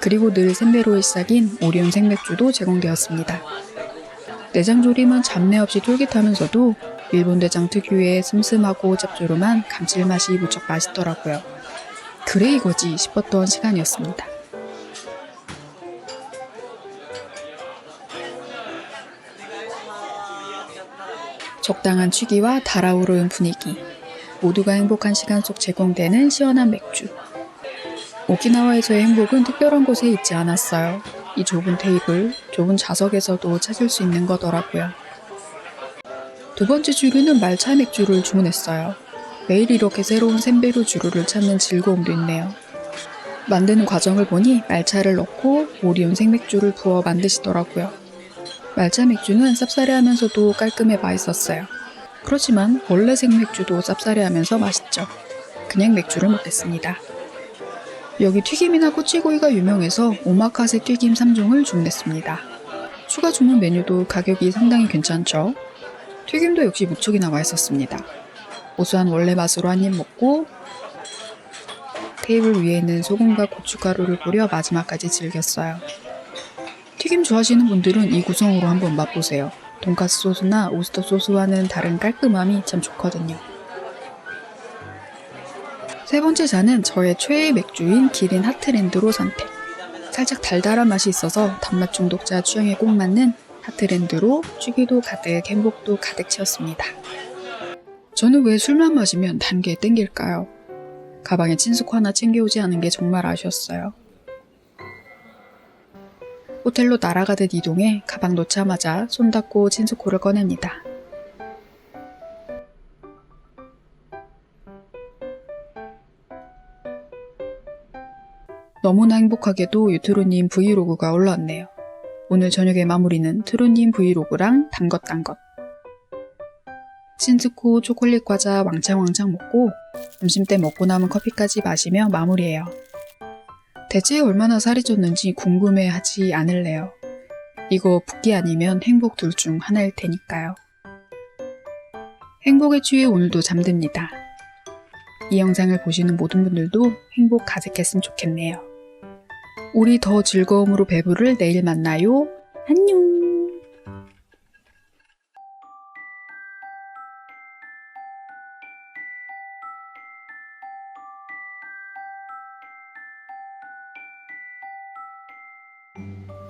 그리고 늘 샌베로의 시작인 오리온 생맥주도 제공되었습니다. 내장조림은 잡내 없이 쫄깃하면서도 일본 내장 특유의 슴슴하고 짭조름한 감칠맛이 무척 맛있더라고요. 그래 이거지 싶었던 시간이었습니다. 적당한 취기와 달아오르는 분위기, 모두가 행복한 시간 속 제공되는 시원한 맥주. 오키나와에서의 행복은 특별한 곳에 있지 않았어요. 이 좁은 테이블, 좁은 좌석에서도 찾을 수 있는 거더라고요. 두 번째 주류는 말차 맥주를 주문했어요. 매일 이렇게 새로운 샌베루 주류를 찾는 즐거움도 있네요. 만드는 과정을 보니 말차를 넣고 오리온 생맥주를 부어 만드시더라고요. 말차 맥주는 쌉싸래하면서도 깔끔해 맛있었어요. 그렇지만 원래 생맥주도 쌉싸래하면서 맛있죠. 그냥 맥주를 먹겠습니다. 여기 튀김이나 꼬치구이가 유명해서 오마카세 튀김 3종을 주문했습니다. 추가 주문 메뉴도 가격이 상당히 괜찮죠. 튀김도 역시 무척이나 맛있었습니다. 고소한 원래 맛으로 한 입 먹고 테이블 위에 있는 소금과 고춧가루를 뿌려 마지막까지 즐겼어요. 튀김 좋아하시는 분들은 이 구성으로 한번 맛보세요. 돈가스 소스나 오스터 소스와는 다른 깔끔함이 참 좋거든요. 세 번째 잔은 저의 최애 맥주인 기린 하트랜드로 선택. 살짝 달달한 맛이 있어서 단맛 중독자 취향에 꼭 맞는 하트랜드로 취기도 가득 행복도 가득 채웠습니다. 저는 왜 술만 마시면 단 게 땡길까요? 가방에 친스코 하나 챙겨오지 않은 게 정말 아쉬웠어요. 호텔로 날아가듯 이동해 가방 놓자마자 손 닦고 친스코를 꺼냅니다. 너무나 행복하게도 유트로님 브이로그가 올라왔네요. 오늘 저녁의 마무리는 트로님 브이로그랑 단 것. 친스코 초콜릿 과자 왕창 먹고 점심때 먹고 남은 커피까지 마시며 마무리해요. 대체 얼마나 살이 쪘는지 궁금해하지 않을래요. 이거 붓기 아니면 행복 둘 중 하나일 테니까요. 행복에 취해 오늘도 잠듭니다. 이 영상을 보시는 모든 분들도 행복 가득했으면 좋겠네요. 우리 더 즐거움으로 배부를 내일 만나요. 안녕.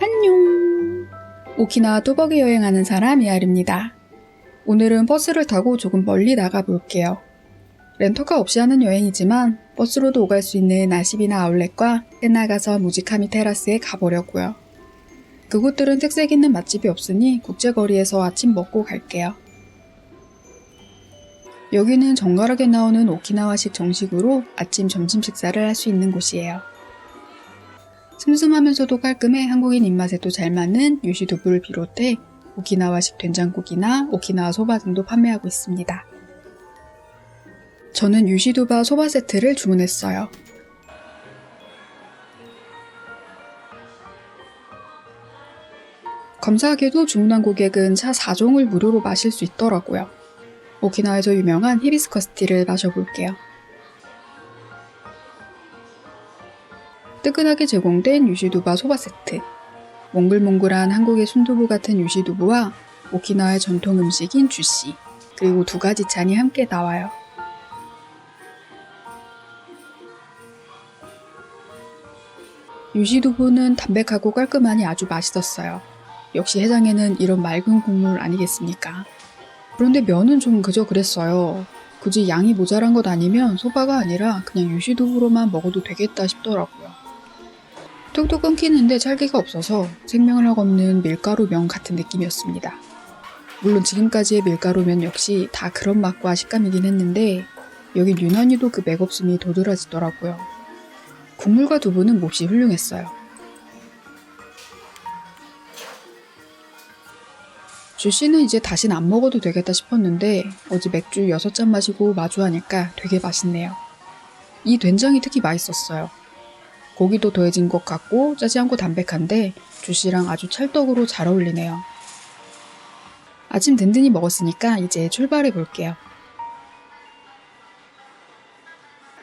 안녕. 오키나와 뚜벅이 여행하는 사람 이하리입니다. 오늘은 버스를 타고 조금 멀리 나가볼게요. 렌터카 없이 하는 여행이지만 버스로도 오갈 수 있는 아시비나 아울렛과 떼나가서 무지카미 테라스에 가보려고요. 그곳들은 특색 있는 맛집이 없으니 국제거리에서 아침 먹고 갈게요. 여기는 정갈하게 나오는 오키나와식 정식으로 아침, 점심 식사를 할 수 있는 곳이에요. 슴슴하면서도 깔끔해 한국인 입맛에도 잘 맞는 유시두부를 비롯해 오키나와식 된장국이나 오키나와 소바 등도 판매하고 있습니다. 저는 유시두바 소바 세트를 주문했어요. 감사하게도 주문한 고객은 차 4종을 무료로 마실 수 있더라고요. 오키나와에서 유명한 히비스커스 티를 마셔볼게요. 뜨끈하게 제공된 유시두바 소바 세트. 몽글몽글한 한국의 순두부 같은 유시두부와 오키나와의 전통 음식인 주시, 그리고 2가지 찬이 함께 나와요. 유시두부는 담백하고 깔끔하니 아주 맛있었어요. 역시 해장에는 이런 맑은 국물 아니겠습니까? 그런데 면은 좀 그저 그랬어요. 굳이 양이 모자란 것 아니면 소바가 아니라 그냥 유시두부로만 먹어도 되겠다 싶더라고요. 뚝뚝 끊기는데 찰기가 없어서 생명력 없는 밀가루 면 같은 느낌이었습니다. 물론 지금까지의 밀가루면 역시 다 그런 맛과 식감이긴 했는데 여긴 유난히도 그 맥없음이 도드라지더라고요. 국물과 두부는 몹시 훌륭했어요. 주시는 이제 다신 안 먹어도 되겠다 싶었는데 어제 맥주 6잔 마시고 마주하니까 되게 맛있네요. 이 된장이 특히 맛있었어요. 고기도 더해진 것 같고 짜지 않고 담백한데 주시랑 아주 찰떡으로 잘 어울리네요. 아침 든든히 먹었으니까 이제 출발해 볼게요.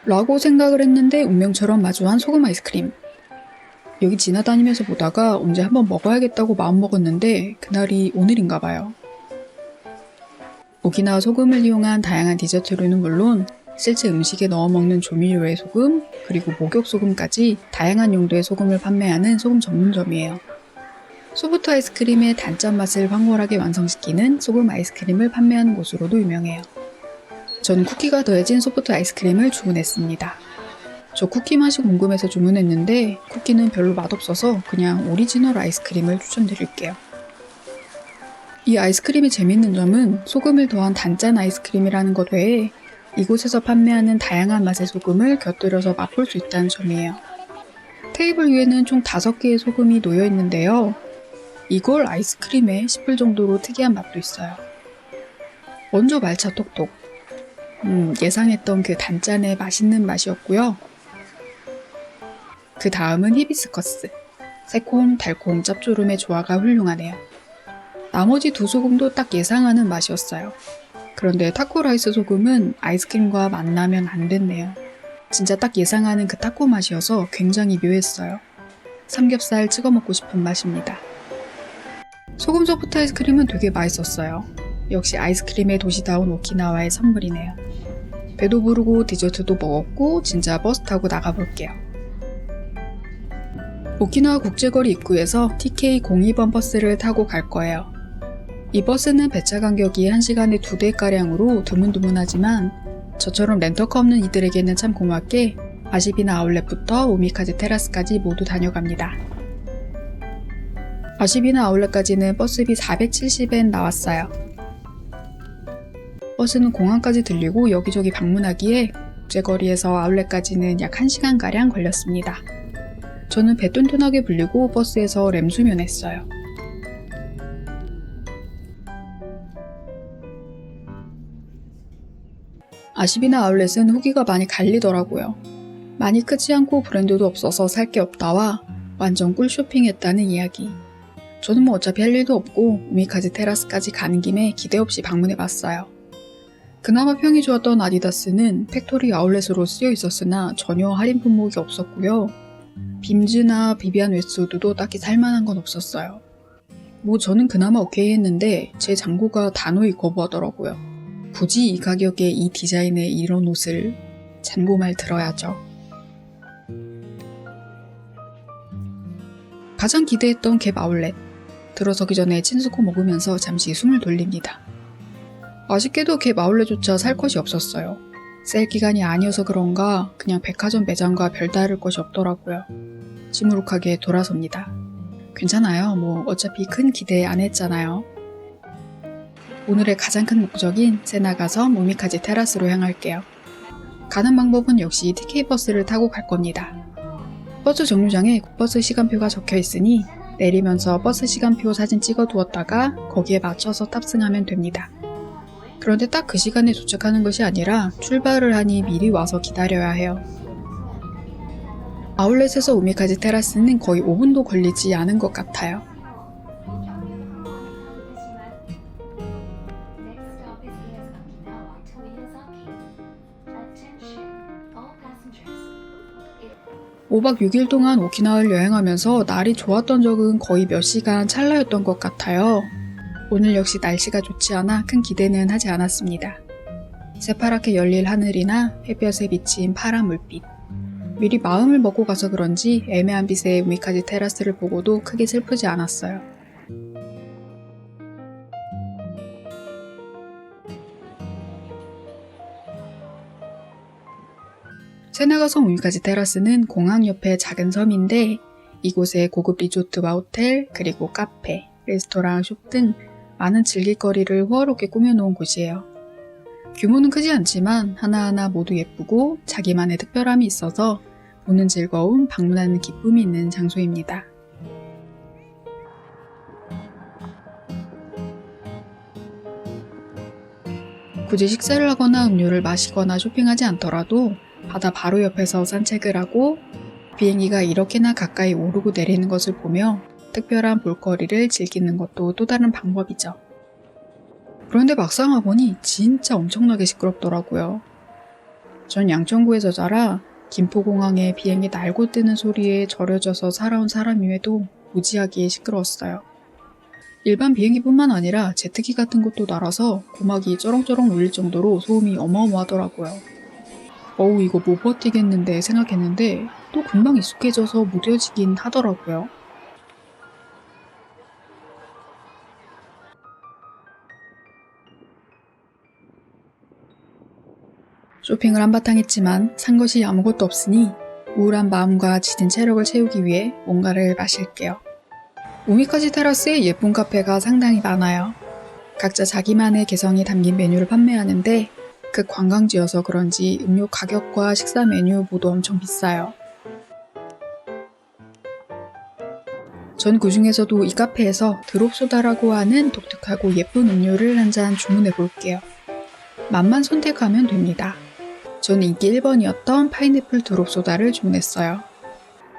라고 생각을 했는데 운명처럼 마주한 소금 아이스크림. 여기 지나다니면서 보다가 언제 한번 먹어야겠다고 마음먹었는데 그날이 오늘인가 봐요. 오키나와 소금을 이용한 다양한 디저트류는 물론 실제 음식에 넣어 먹는 조미료의 소금, 그리고 목욕 소금까지 다양한 용도의 소금을 판매하는 소금 전문점이에요. 소프트 아이스크림의 단짠 맛을 황홀하게 완성시키는 소금 아이스크림을 판매하는 곳으로도 유명해요. 전 쿠키가 더해진 소프트 아이스크림을 주문했습니다. 저 쿠키 맛이 궁금해서 주문했는데 쿠키는 별로 맛없어서 그냥 오리지널 아이스크림을 추천드릴게요. 이 아이스크림이 재밌는 점은 소금을 더한 단짠 아이스크림이라는 것 외에 이곳에서 판매하는 다양한 맛의 소금을 곁들여서 맛볼 수 있다는 점이에요. 테이블 위에는 총 5개의 소금이 놓여 있는데요. 이걸 아이스크림에 씹을 정도로 특이한 맛도 있어요. 먼저 말차 톡톡. 예상했던 그 단짠의 맛있는 맛이었고요. 그 다음은 히비스커스. 새콤, 달콤, 짭조름의 조화가 훌륭하네요. 나머지 2소금도 딱 예상하는 맛이었어요. 그런데 타코라이스 소금은 아이스크림과 만나면 안 됐네요. 진짜 딱 예상하는 그 타코 맛이어서 굉장히 묘했어요. 삼겹살 찍어 먹고 싶은 맛입니다. 소금 소프트 아이스크림은 되게 맛있었어요. 역시 아이스크림의 도시다운 오키나와의 선물이네요. 배도 부르고 디저트도 먹었고 진짜 버스 타고 나가볼게요. 오키나와 국제거리 입구에서 TK02번 버스를 타고 갈 거예요. 이 버스는 배차 간격이 1시간에 2대가량으로 드문드문하지만 저처럼 렌터카 없는 이들에게는 참 고맙게 아시비나 아울렛부터 오미카즈 테라스까지 모두 다녀갑니다. 아시비나 아울렛까지는 버스비 470엔 나왔어요. 버스는 공항까지 들리고 여기저기 방문하기에 국제거리에서 아울렛까지는 약 1시간가량 걸렸습니다. 저는 배 뚠뚠하게 불리고 버스에서 램수면했어요. 아시비나 아울렛은 후기가 많이 갈리더라고요. 많이 크지 않고 브랜드도 없어서 살 게 없다와 완전 꿀 쇼핑했다는 이야기. 저는 뭐 어차피 할 일도 없고 오미카즈 테라스까지 가는 김에 기대 없이 방문해봤어요. 그나마 평이 좋았던 아디다스는 팩토리 아울렛으로 쓰여 있었으나 전혀 할인 품목이 없었고요. 빔즈나 비비안 웨스트우드도 딱히 살만한 건 없었어요. 뭐 저는 그나마 오케이 했는데 제 장고가 단호히 거부하더라고요. 굳이 이 가격에 이 디자인의 이런 옷을 잔고 말 들어야죠. 가장 기대했던 갭 아울렛. 들어서기 전에 친스코 먹으면서 잠시 숨을 돌립니다. 아쉽게도 갭 아울렛조차 살 것이 없었어요. 세일 기간이 아니어서 그런가 그냥 백화점 매장과 별다를 것이 없더라고요. 시무룩하게 돌아섭니다. 괜찮아요. 뭐 어차피 큰 기대 안 했잖아요. 오늘의 가장 큰 목적인 세나가섬 우미카지 테라스로 향할게요. 가는 방법은 역시 TK버스를 타고 갈 겁니다. 버스 정류장에 버스 시간표가 적혀 있으니 내리면서 버스 시간표 사진 찍어 두었다가 거기에 맞춰서 탑승하면 됩니다. 그런데 딱 그 시간에 도착하는 것이 아니라 출발을 하니 미리 와서 기다려야 해요. 아울렛에서 우미카지 테라스는 거의 5분도 걸리지 않은 것 같아요. (5박 6일) 동안 오키나와를 여행하면서 날이 좋았던 적은 거의 몇 시간 찰나였던 것 같아요. 오늘 역시 날씨가 좋지 않아 큰 기대는 하지 않았습니다. 새파랗게 열릴 하늘이나 햇볕에 비친 파란 물빛. 미리 마음을 먹고 가서 그런지 애매한 빛의 우미카지 테라스를 보고도 크게 슬프지 않았어요. 세나가섬 우미카지 테라스는 공항 옆의 작은 섬인데 이곳에 고급 리조트와 호텔, 그리고 카페, 레스토랑, 숍 등 많은 즐길거리를 호화롭게 꾸며놓은 곳이에요. 규모는 크지 않지만 하나하나 모두 예쁘고 자기만의 특별함이 있어서 보는 즐거움, 방문하는 기쁨이 있는 장소입니다. 굳이 식사를 하거나 음료를 마시거나 쇼핑하지 않더라도 바다 바로 옆에서 산책을 하고 비행기가 이렇게나 가까이 오르고 내리는 것을 보며 특별한 볼거리를 즐기는 것도 또 다른 방법이죠. 그런데 막상 와보니 진짜 엄청나게 시끄럽더라고요. 전 양천구에서 자라 김포공항에 비행기 날고 뜨는 소리에 절여져서 살아온 사람임에도 무지하게 시끄러웠어요. 일반 비행기뿐만 아니라 제트기 같은 것도 날아서 고막이 쩌렁쩌렁 울릴 정도로 소음이 어마어마하더라고요. 어우 이거 못 버티겠는데 생각했는데 또 금방 익숙해져서 무뎌지긴 하더라고요. 쇼핑을 한바탕 했지만 산 것이 아무것도 없으니 우울한 마음과 지친 체력을 채우기 위해 뭔가를 마실게요. 우미카지 테라스에 예쁜 카페가 상당히 많아요. 각자 자기만의 개성이 담긴 메뉴를 판매하는데 그 관광지여서 그런지 음료 가격과 식사 메뉴 모두 엄청 비싸요. 전 그중에서도 이 카페에서 드롭소다라고 하는 독특하고 예쁜 음료를 한 잔 주문해 볼게요. 맛만 선택하면 됩니다. 저는 인기 1번이었던 파인애플 드롭소다를 주문했어요.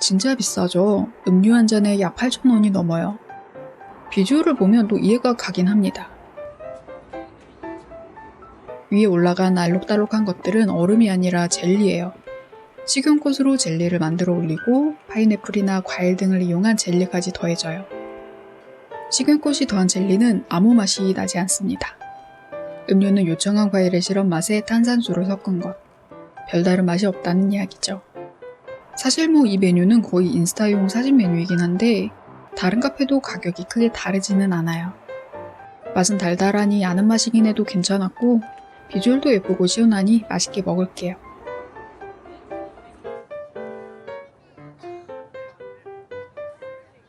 진짜 비싸죠? 음료 한 잔에 약 8,000원이 넘어요. 비주얼을 보면 또 이해가 가긴 합니다. 위에 올라간 알록달록한 것들은 얼음이 아니라 젤리예요. 식용꽃으로 젤리를 만들어 올리고 파인애플이나 과일 등을 이용한 젤리까지 더해져요. 식용꽃이 더한 젤리는 아무 맛이 나지 않습니다. 음료는 요청한 과일의 시럽 맛에 탄산수를 섞은 것. 별다른 맛이 없다는 이야기죠. 사실 이 메뉴는 거의 인스타용 사진 메뉴이긴 한데 다른 카페도 가격이 크게 다르지는 않아요. 맛은 달달하니 아는 맛이긴 해도 괜찮았고 비주얼도 예쁘고 시원하니 맛있게 먹을게요.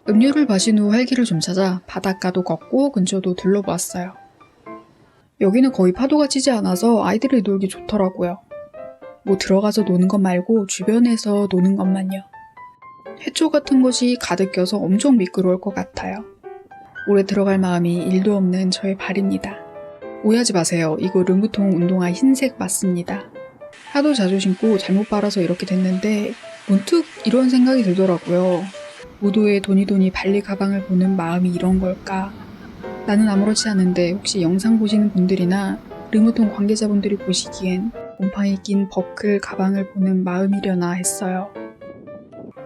음료를 마신 후 활기를 좀 찾아 바닷가도 걷고 근처도 둘러보았어요. 여기는 거의 파도가 치지 않아서 아이들이 놀기 좋더라고요. 들어가서 노는 것 말고 주변에서 노는 것만요. 해초 같은 것이 가득 껴서 엄청 미끄러울 것 같아요. 오래 들어갈 마음이 1도 없는 저의 발입니다. 오해하지 마세요. 이거 르무통 운동화 흰색 맞습니다. 하도 자주 신고 잘못 빨아서 이렇게 됐는데 문득 이런 생각이 들더라고요. 무도의 도니도니 발리 가방을 보는 마음이 이런 걸까? 나는 아무렇지 않은데 혹시 영상 보시는 분들이나 르무통 관계자분들이 보시기엔 곰팡이 낀 버클 가방을 보는 마음이려나 했어요.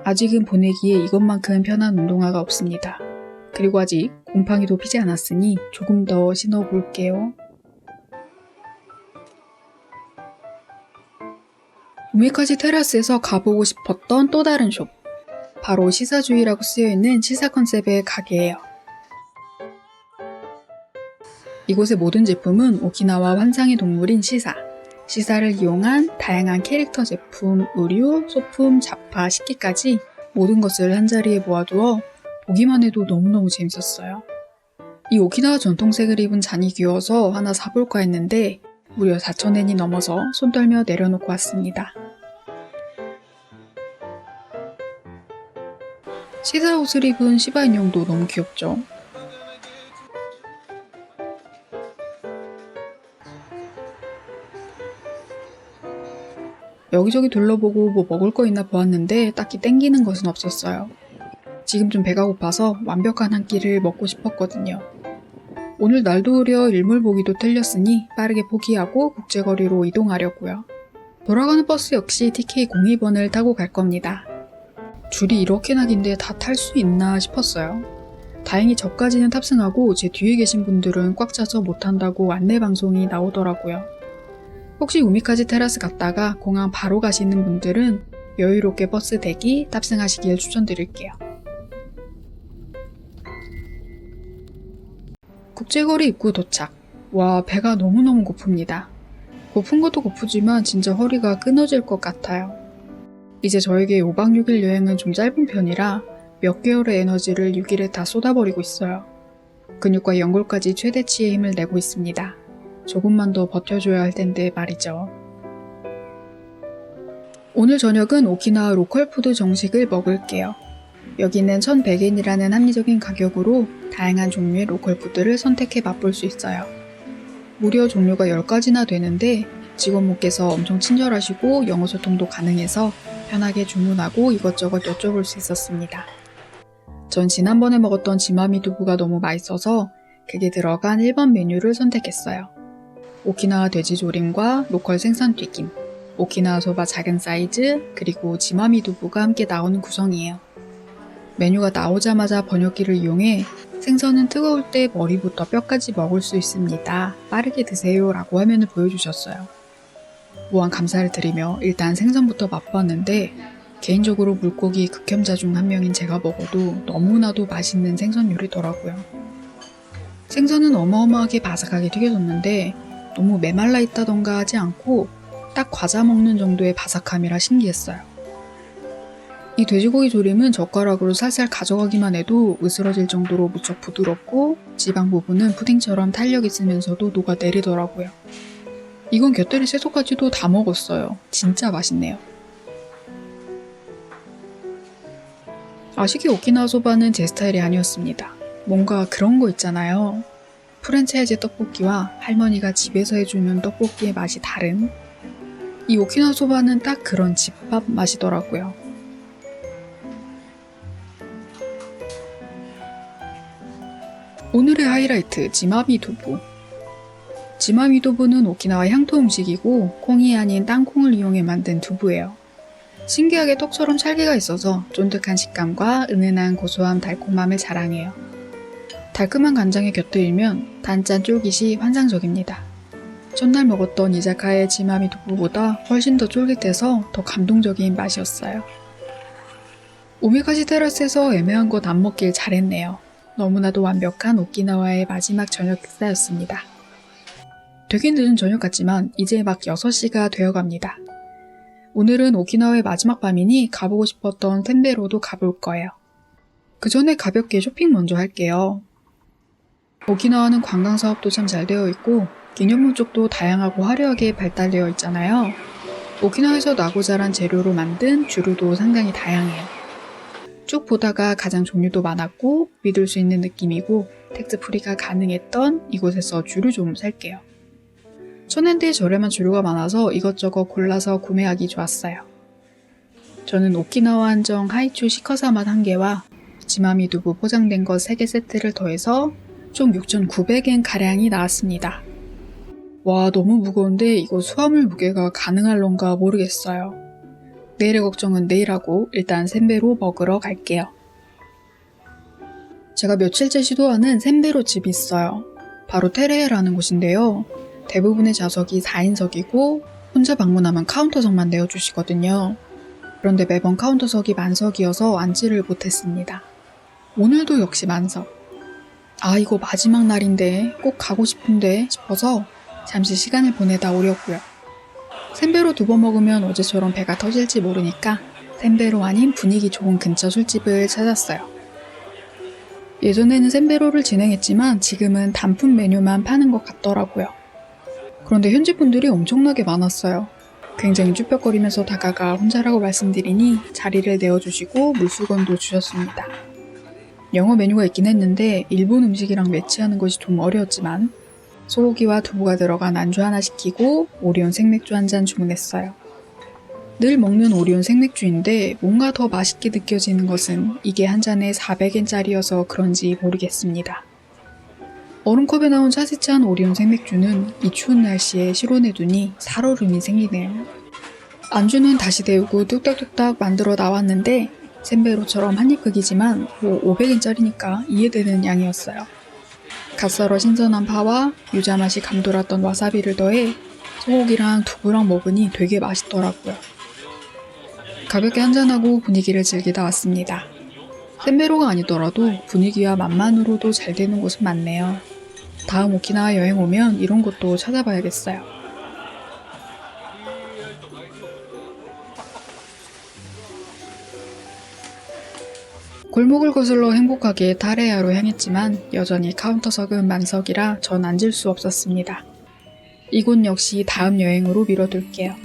아직은 보내기에 이것만큼 편한 운동화가 없습니다. 그리고 아직 곰팡이도 피지 않았으니 조금 더 신어볼게요. 우미카지 테라스에서 가보고 싶었던 또 다른 숍. 바로 시사주의라고 쓰여있는 시사 컨셉의 가게예요. 이곳의 모든 제품은 오키나와 환상의 동물인 시사를 이용한 다양한 캐릭터 제품, 의류, 소품, 잡화, 식기까지 모든 것을 한자리에 모아두어 보기만 해도 너무너무 재밌었어요. 이 오키나와 전통색을 입은 잔이 귀여워서 하나 사볼까 했는데 무려 4,000엔이 넘어서 손 떨며 내려놓고 왔습니다. 시사 옷을 입은 시바 인형도 너무 귀엽죠? 여기저기 둘러보고 뭐 먹을 거 있나 보았는데 딱히 땡기는 것은 없었어요. 지금 좀 배가 고파서 완벽한 한 끼를 먹고 싶었거든요. 오늘 날도 흐려 일몰 보기도 틀렸으니 빠르게 포기하고 국제거리로 이동하려고요. 돌아가는 버스 역시 TK02번을 타고 갈 겁니다. 줄이 이렇게나 긴데 다 탈 수 있나 싶었어요. 다행히 저까지는 탑승하고 제 뒤에 계신 분들은 꽉 차서 못 탄다고 안내방송이 나오더라고요. 혹시 우미카지 테라스 갔다가 공항 바로 가시는 분들은 여유롭게 버스 대기 탑승하시길 추천드릴게요. 국제거리 입구 도착. 와, 배가 너무너무 고픕니다. 고픈 것도 고프지만 진짜 허리가 끊어질 것 같아요. 이제 저에게 5박 6일 여행은 좀 짧은 편이라 몇 개월의 에너지를 6일에 다 쏟아버리고 있어요. 근육과 연골까지 최대치의 힘을 내고 있습니다. 조금만 더 버텨줘야 할 텐데 말이죠. 오늘 저녁은 오키나와 로컬푸드 정식을 먹을게요. 여기는 1,100엔이라는 합리적인 가격으로 다양한 종류의 로컬푸드를 선택해 맛볼 수 있어요. 무려 종류가 10가지나 되는데 직원분께서 엄청 친절하시고 영어 소통도 가능해서 편하게 주문하고 이것저것 여쭤볼 수 있었습니다. 전 지난번에 먹었던 지마미 두부가 너무 맛있어서 그게 들어간 1번 메뉴를 선택했어요. 오키나와 돼지조림과 로컬 생선 튀김, 오키나와 소바 작은 사이즈, 그리고 지마미 두부가 함께 나오는 구성이에요. 메뉴가 나오자마자 번역기를 이용해 생선은 뜨거울 때 머리부터 뼈까지 먹을 수 있습니다. 빠르게 드세요 라고 화면을 보여주셨어요. 무한 감사를 드리며 일단 생선부터 맛봤는데 개인적으로 물고기 극혐자 중 한 명인 제가 먹어도 너무나도 맛있는 생선 요리더라고요. 생선은 어마어마하게 바삭하게 튀겨졌는데 너무 메말라 있다던가 하지 않고 딱 과자 먹는 정도의 바삭함이라 신기했어요. 이 돼지고기 조림은 젓가락으로 살살 가져가기만 해도 으스러질 정도로 무척 부드럽고 지방 부분은 푸딩처럼 탄력 있으면서도 녹아내리더라고요. 이건 곁들이 채소까지도 다 먹었어요. 진짜 맛있네요. 아시기 오키나와 소바는 제 스타일이 아니었습니다. 뭔가 그런 거 있잖아요. 프랜차이즈 떡볶이와 할머니가 집에서 해주는 떡볶이의 맛이 다른 이 오키나와 소바는 딱 그런 집밥 맛이더라고요. 오늘의 하이라이트 지마미 두부. 지마미 두부는 오키나와 향토 음식이고 콩이 아닌 땅콩을 이용해 만든 두부예요. 신기하게 떡처럼 찰기가 있어서 쫀득한 식감과 은은한 고소함 달콤함을 자랑해요. 달콤한 간장에 곁들이면 단짠 쫄깃이 환상적입니다. 전날 먹었던 이자카의 지마미 두부보다 훨씬 더 쫄깃해서 더 감동적인 맛이었어요. 오미카시 테라스에서 애매한 것 안 먹길 잘했네요. 너무나도 완벽한 오키나와의 마지막 저녁 식사였습니다. 되게 늦은 저녁 같지만 이제 막 6시가 되어갑니다. 오늘은 오키나와의 마지막 밤이니 가보고 싶었던 텐베로도 가볼 거예요. 그 전에 가볍게 쇼핑 먼저 할게요. 오키나와는 관광사업도 참 잘 되어 있고 기념물 쪽도 다양하고 화려하게 발달되어 있잖아요. 오키나와에서 나고 자란 재료로 만든 주류도 상당히 다양해요. 쭉 보다가 가장 종류도 많았고 믿을 수 있는 느낌이고 텍스프리가 가능했던 이곳에서 주류 좀 살게요. 1,000엔대의 저렴한 주류가 많아서 이것저것 골라서 구매하기 좋았어요. 저는 오키나와 한정 하이추 시커사 맛 1개와 지마미 두부 포장된 것 3개 세트를 더해서 총 6,900엔 가량이 나왔습니다. 와, 너무 무거운데 이거 수화물 무게가 가능할런가 모르겠어요. 내일의 걱정은 내일 하고 일단 샌베로 먹으러 갈게요. 제가 며칠째 시도하는 샌베로 집이 있어요. 바로 테레헤라는 곳인데요. 대부분의 좌석이 4인석이고 혼자 방문하면 카운터석만 내어주시거든요. 그런데 매번 카운터석이 만석이어서 앉지를 못했습니다. 오늘도 역시 만석. 아, 이거 마지막 날인데 꼭 가고 싶은데 싶어서 잠시 시간을 보내다 오려고요. 샌베로 2번 먹으면 어제처럼 배가 터질지 모르니까 샌베로 아닌 분위기 좋은 근처 술집을 찾았어요. 예전에는 샌베로를 진행했지만 지금은 단품 메뉴만 파는 것 같더라고요. 그런데 현지 분들이 엄청나게 많았어요. 굉장히 쭈뼛거리면서 다가가 혼자라고 말씀드리니 자리를 내어주시고 물수건도 주셨습니다. 영어 메뉴가 있긴 했는데 일본 음식이랑 매치하는 것이 좀 어려웠지만 소고기와 두부가 들어간 안주 하나 시키고 오리온 생맥주 한 잔 주문했어요. 늘 먹는 오리온 생맥주인데 뭔가 더 맛있게 느껴지는 것은 이게 한 잔에 400엔짜리여서 그런지 모르겠습니다. 얼음컵에 나온 차디찬 오리온 생맥주는 이 추운 날씨에 실온에 두니 살얼음이 생기네요. 안주는 다시 데우고 뚝딱뚝딱 만들어 나왔는데 샌베로처럼 한입 크기지만 500엔짜리니까 이해되는 양이었어요. 갓 썰어 신선한 파와 유자 맛이 감돌았던 와사비를 더해 소고기랑 두부랑 먹으니 되게 맛있더라고요. 가볍게 한잔하고 분위기를 즐기다 왔습니다. 샌베로가 아니더라도 분위기와 맛만으로도 잘 되는 곳은 많네요. 다음 오키나와 여행 오면 이런 곳도 찾아봐야겠어요. 골목을 거슬러 행복하게 타레야로 향했지만 여전히 카운터석은 만석이라 전 앉을 수 없었습니다. 이곳 역시 다음 여행으로 미뤄둘게요.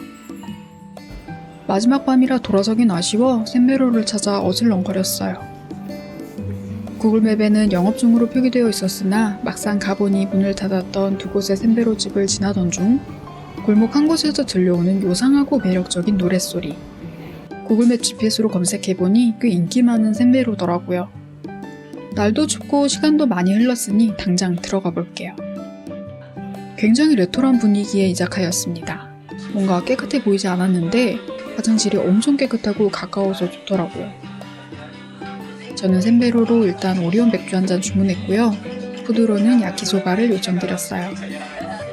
마지막 밤이라 돌아서긴 아쉬워 샌베로를 찾아 어슬렁거렸어요. 구글맵에는 영업 중으로 표기되어 있었으나 막상 가보니 문을 닫았던 두 곳의 샌베로 집을 지나던 중 골목 한 곳에서 들려오는 요상하고 매력적인 노랫소리. 구글맵 GPS로 검색해보니 꽤 인기 많은 샌베로더라고요. 날도 춥고 시간도 많이 흘렀으니 당장 들어가 볼게요. 굉장히 레토란 분위기의 이자카야였습니다. 뭔가 깨끗해 보이지 않았는데 화장실이 엄청 깨끗하고 가까워서 좋더라고요. 저는 샌베로로 일단 오리온 맥주 한 잔 주문했고요. 푸드로는 야키소바를 요청드렸어요.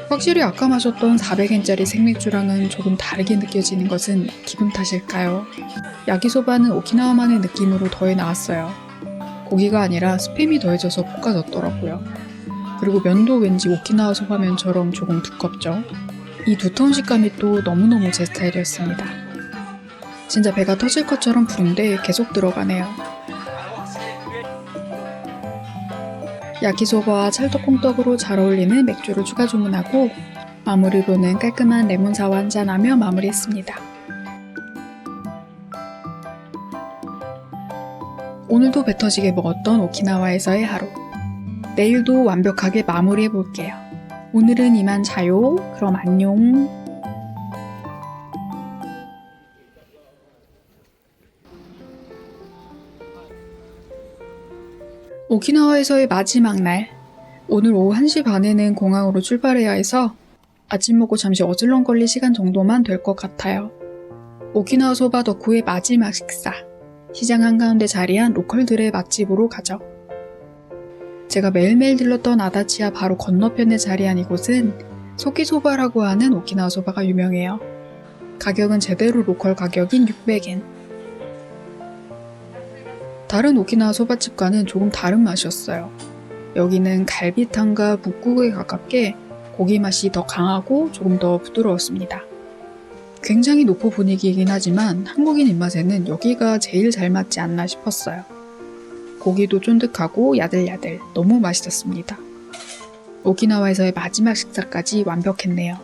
확실히 아까 마셨던 400엔짜리 생맥주랑은 조금 다르게 느껴지는 것은 기분 탓일까요? 야키소바는 오키나와만의 느낌으로 더해 나왔어요. 고기가 아니라 스팸이 더해져서 볶아졌더라고요. 그리고 면도 왠지 오키나와 소바면처럼 조금 두껍죠. 이 두터운 식감이 또 너무너무 제 스타일이었습니다. 진짜 배가 터질 것처럼 부른데 계속 들어가네요. 야키소바와 찰떡콩떡으로 잘 어울리는 맥주를 추가 주문하고 마무리로는 깔끔한 레몬사와 한잔하며 마무리했습니다. 오늘도 배 터지게 먹었던 오키나와에서의 하루. 내일도 완벽하게 마무리해볼게요. 오늘은 이만 자요. 그럼 안녕. 오키나와에서의 마지막 날. 오늘 오후 1시 반에는 공항으로 출발해야 해서 아침 먹고 잠시 어슬렁거릴 시간 정도만 될 것 같아요. 오키나와 소바 덕후의 마지막 식사. 시장 한가운데 자리한 로컬들의 맛집으로 가죠. 제가 매일매일 들렀던 아다치야 바로 건너편에 자리한 이곳은 소키소바라고 하는 오키나와 소바가 유명해요. 가격은 제대로 로컬 가격인 600엔. 다른 오키나와 소바집과는 조금 다른 맛이었어요. 여기는 갈비탕과 묵국에 가깝게 고기 맛이 더 강하고 조금 더 부드러웠습니다. 굉장히 노포 분위기이긴 하지만 한국인 입맛에는 여기가 제일 잘 맞지 않나 싶었어요. 고기도 쫀득하고 야들야들 너무 맛있었습니다. 오키나와에서의 마지막 식사까지 완벽했네요.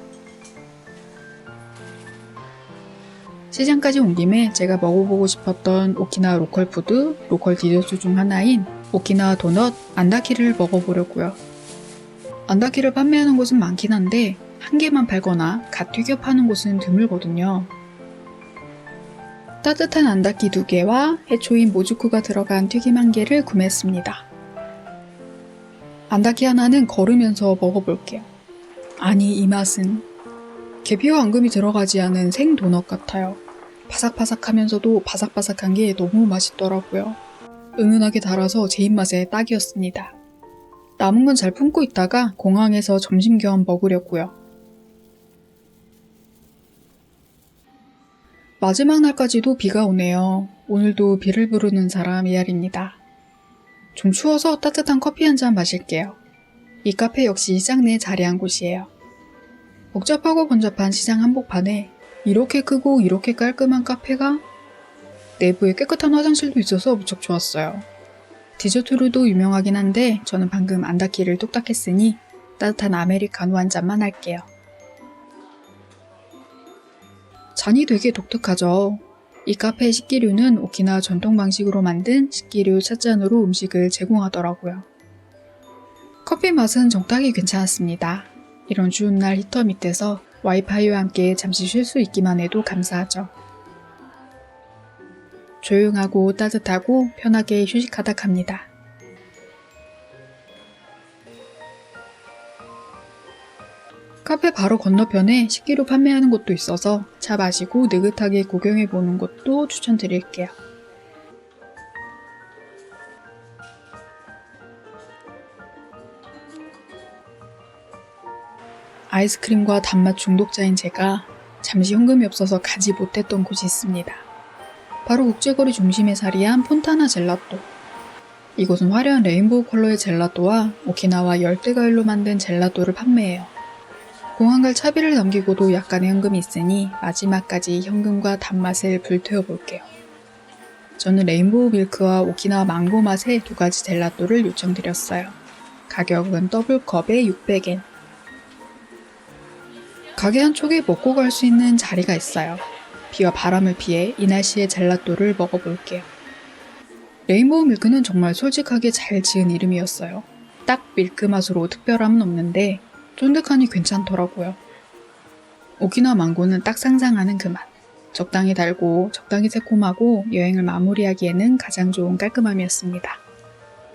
시장까지 온 김에 제가 먹어보고 싶었던 오키나와 로컬 푸드, 로컬 디저트 중 하나인 오키나와 도넛 안다키를 먹어보려고요. 안다키를 판매하는 곳은 많긴 한데 한 개만 팔거나 갓 튀겨 파는 곳은 드물거든요. 따뜻한 안다키 2개와 해초인 모주쿠가 들어간 튀김 1개를 구매했습니다. 안다키 하나는 걸으면서 먹어볼게요. 아니 이 맛은 계피와 앙금이 들어가지 않은 생 도넛 같아요. 바삭바삭하면서도 바삭바삭한 게 너무 맛있더라고요. 은은하게 달아서 제 입맛에 딱이었습니다. 남은 건 잘 품고 있다가 공항에서 점심 겸 먹으려고요. 마지막 날까지도 비가 오네요. 오늘도 비를 부르는 사람 이알입니다. 좀 추워서 따뜻한 커피 한 잔 마실게요. 이 카페 역시 시장 내 자리한 곳이에요. 복잡하고 번잡한 시장 한복판에 이렇게 크고 이렇게 깔끔한 카페가 내부에 깨끗한 화장실도 있어서 무척 좋았어요. 디저트로도 유명하긴 한데 저는 방금 안다키를 뚝딱 했으니 따뜻한 아메리카노 한 잔만 할게요. 잔이 되게 독특하죠. 이 카페의 식기류는 오키나와 전통 방식으로 만든 식기류 찻잔으로 음식을 제공하더라고요. 커피 맛은 적당히 괜찮았습니다. 이런 추운 날 히터 밑에서 와이파이와 함께 잠시 쉴 수 있기만 해도 감사하죠. 조용하고 따뜻하고 편하게 휴식하다 갑니다. 카페 바로 건너편에 식기류 판매하는 곳도 있어서 차 마시고 느긋하게 구경해보는 것도 추천드릴게요. 아이스크림과 단맛 중독자인 제가 잠시 현금이 없어서 가지 못했던 곳이 있습니다. 바로 국제거리 중심에 자리한 폰타나 젤라또. 이곳은 화려한 레인보우 컬러의 젤라또와 오키나와 열대과일로 만든 젤라또를 판매해요. 공항 갈 차비를 남기고도 약간의 현금이 있으니 마지막까지 현금과 단맛을 불태워 볼게요. 저는 레인보우 밀크와 오키나와 망고 맛의 두 가지 젤라또를 요청드렸어요. 가격은 더블컵에 600엔. 가게 한쪽에 먹고 갈 수 있는 자리가 있어요. 비와 바람을 피해 이 날씨에 젤라또를 먹어볼게요. 레인보우 밀크는 정말 솔직하게 잘 지은 이름이었어요. 딱 밀크 맛으로 특별함은 없는데 쫀득하니 괜찮더라고요. 오키나와 망고는 딱 상상하는 그 맛. 적당히 달고 적당히 새콤하고 여행을 마무리하기에는 가장 좋은 깔끔함이었습니다.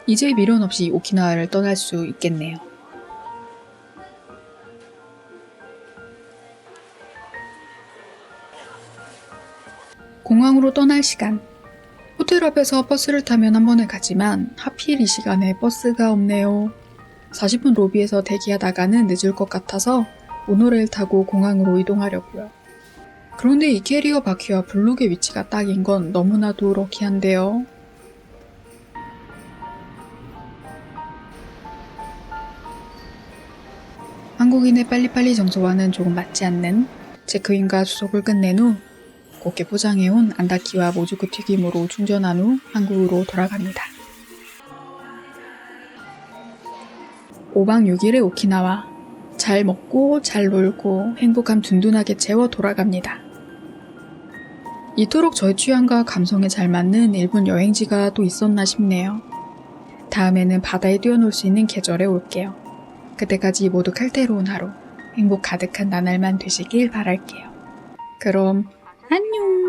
이제 미련 없이 오키나와를 떠날 수 있겠네요. 공항으로 떠날 시간. 호텔 앞에서 버스를 타면 한 번에 가지만 하필 이 시간에 버스가 없네요. 40분 로비에서 대기하다가는 늦을 것 같아서 모노레일 타고 공항으로 이동하려고요. 그런데 이 캐리어 바퀴와 블록의 위치가 딱인 건 너무나도 럭키한데요. 한국인의 빨리빨리 정서와는 조금 맞지 않는 체크인과 수속을 끝낸 후 곱게 포장해온 안다키와 모주쿠 튀김으로 충전한 후 한국으로 돌아갑니다. 5박 6일의 오키나와. 잘 먹고 잘 놀고 행복함 둔둔하게 채워 돌아갑니다. 이토록 저의 취향과 감성에 잘 맞는 일본 여행지가 또 있었나 싶네요. 다음에는 바다에 뛰어놀 수 있는 계절에 올게요. 그때까지 모두 칼퇴로운 하루, 행복 가득한 나날만 되시길 바랄게요. 그럼 안녕!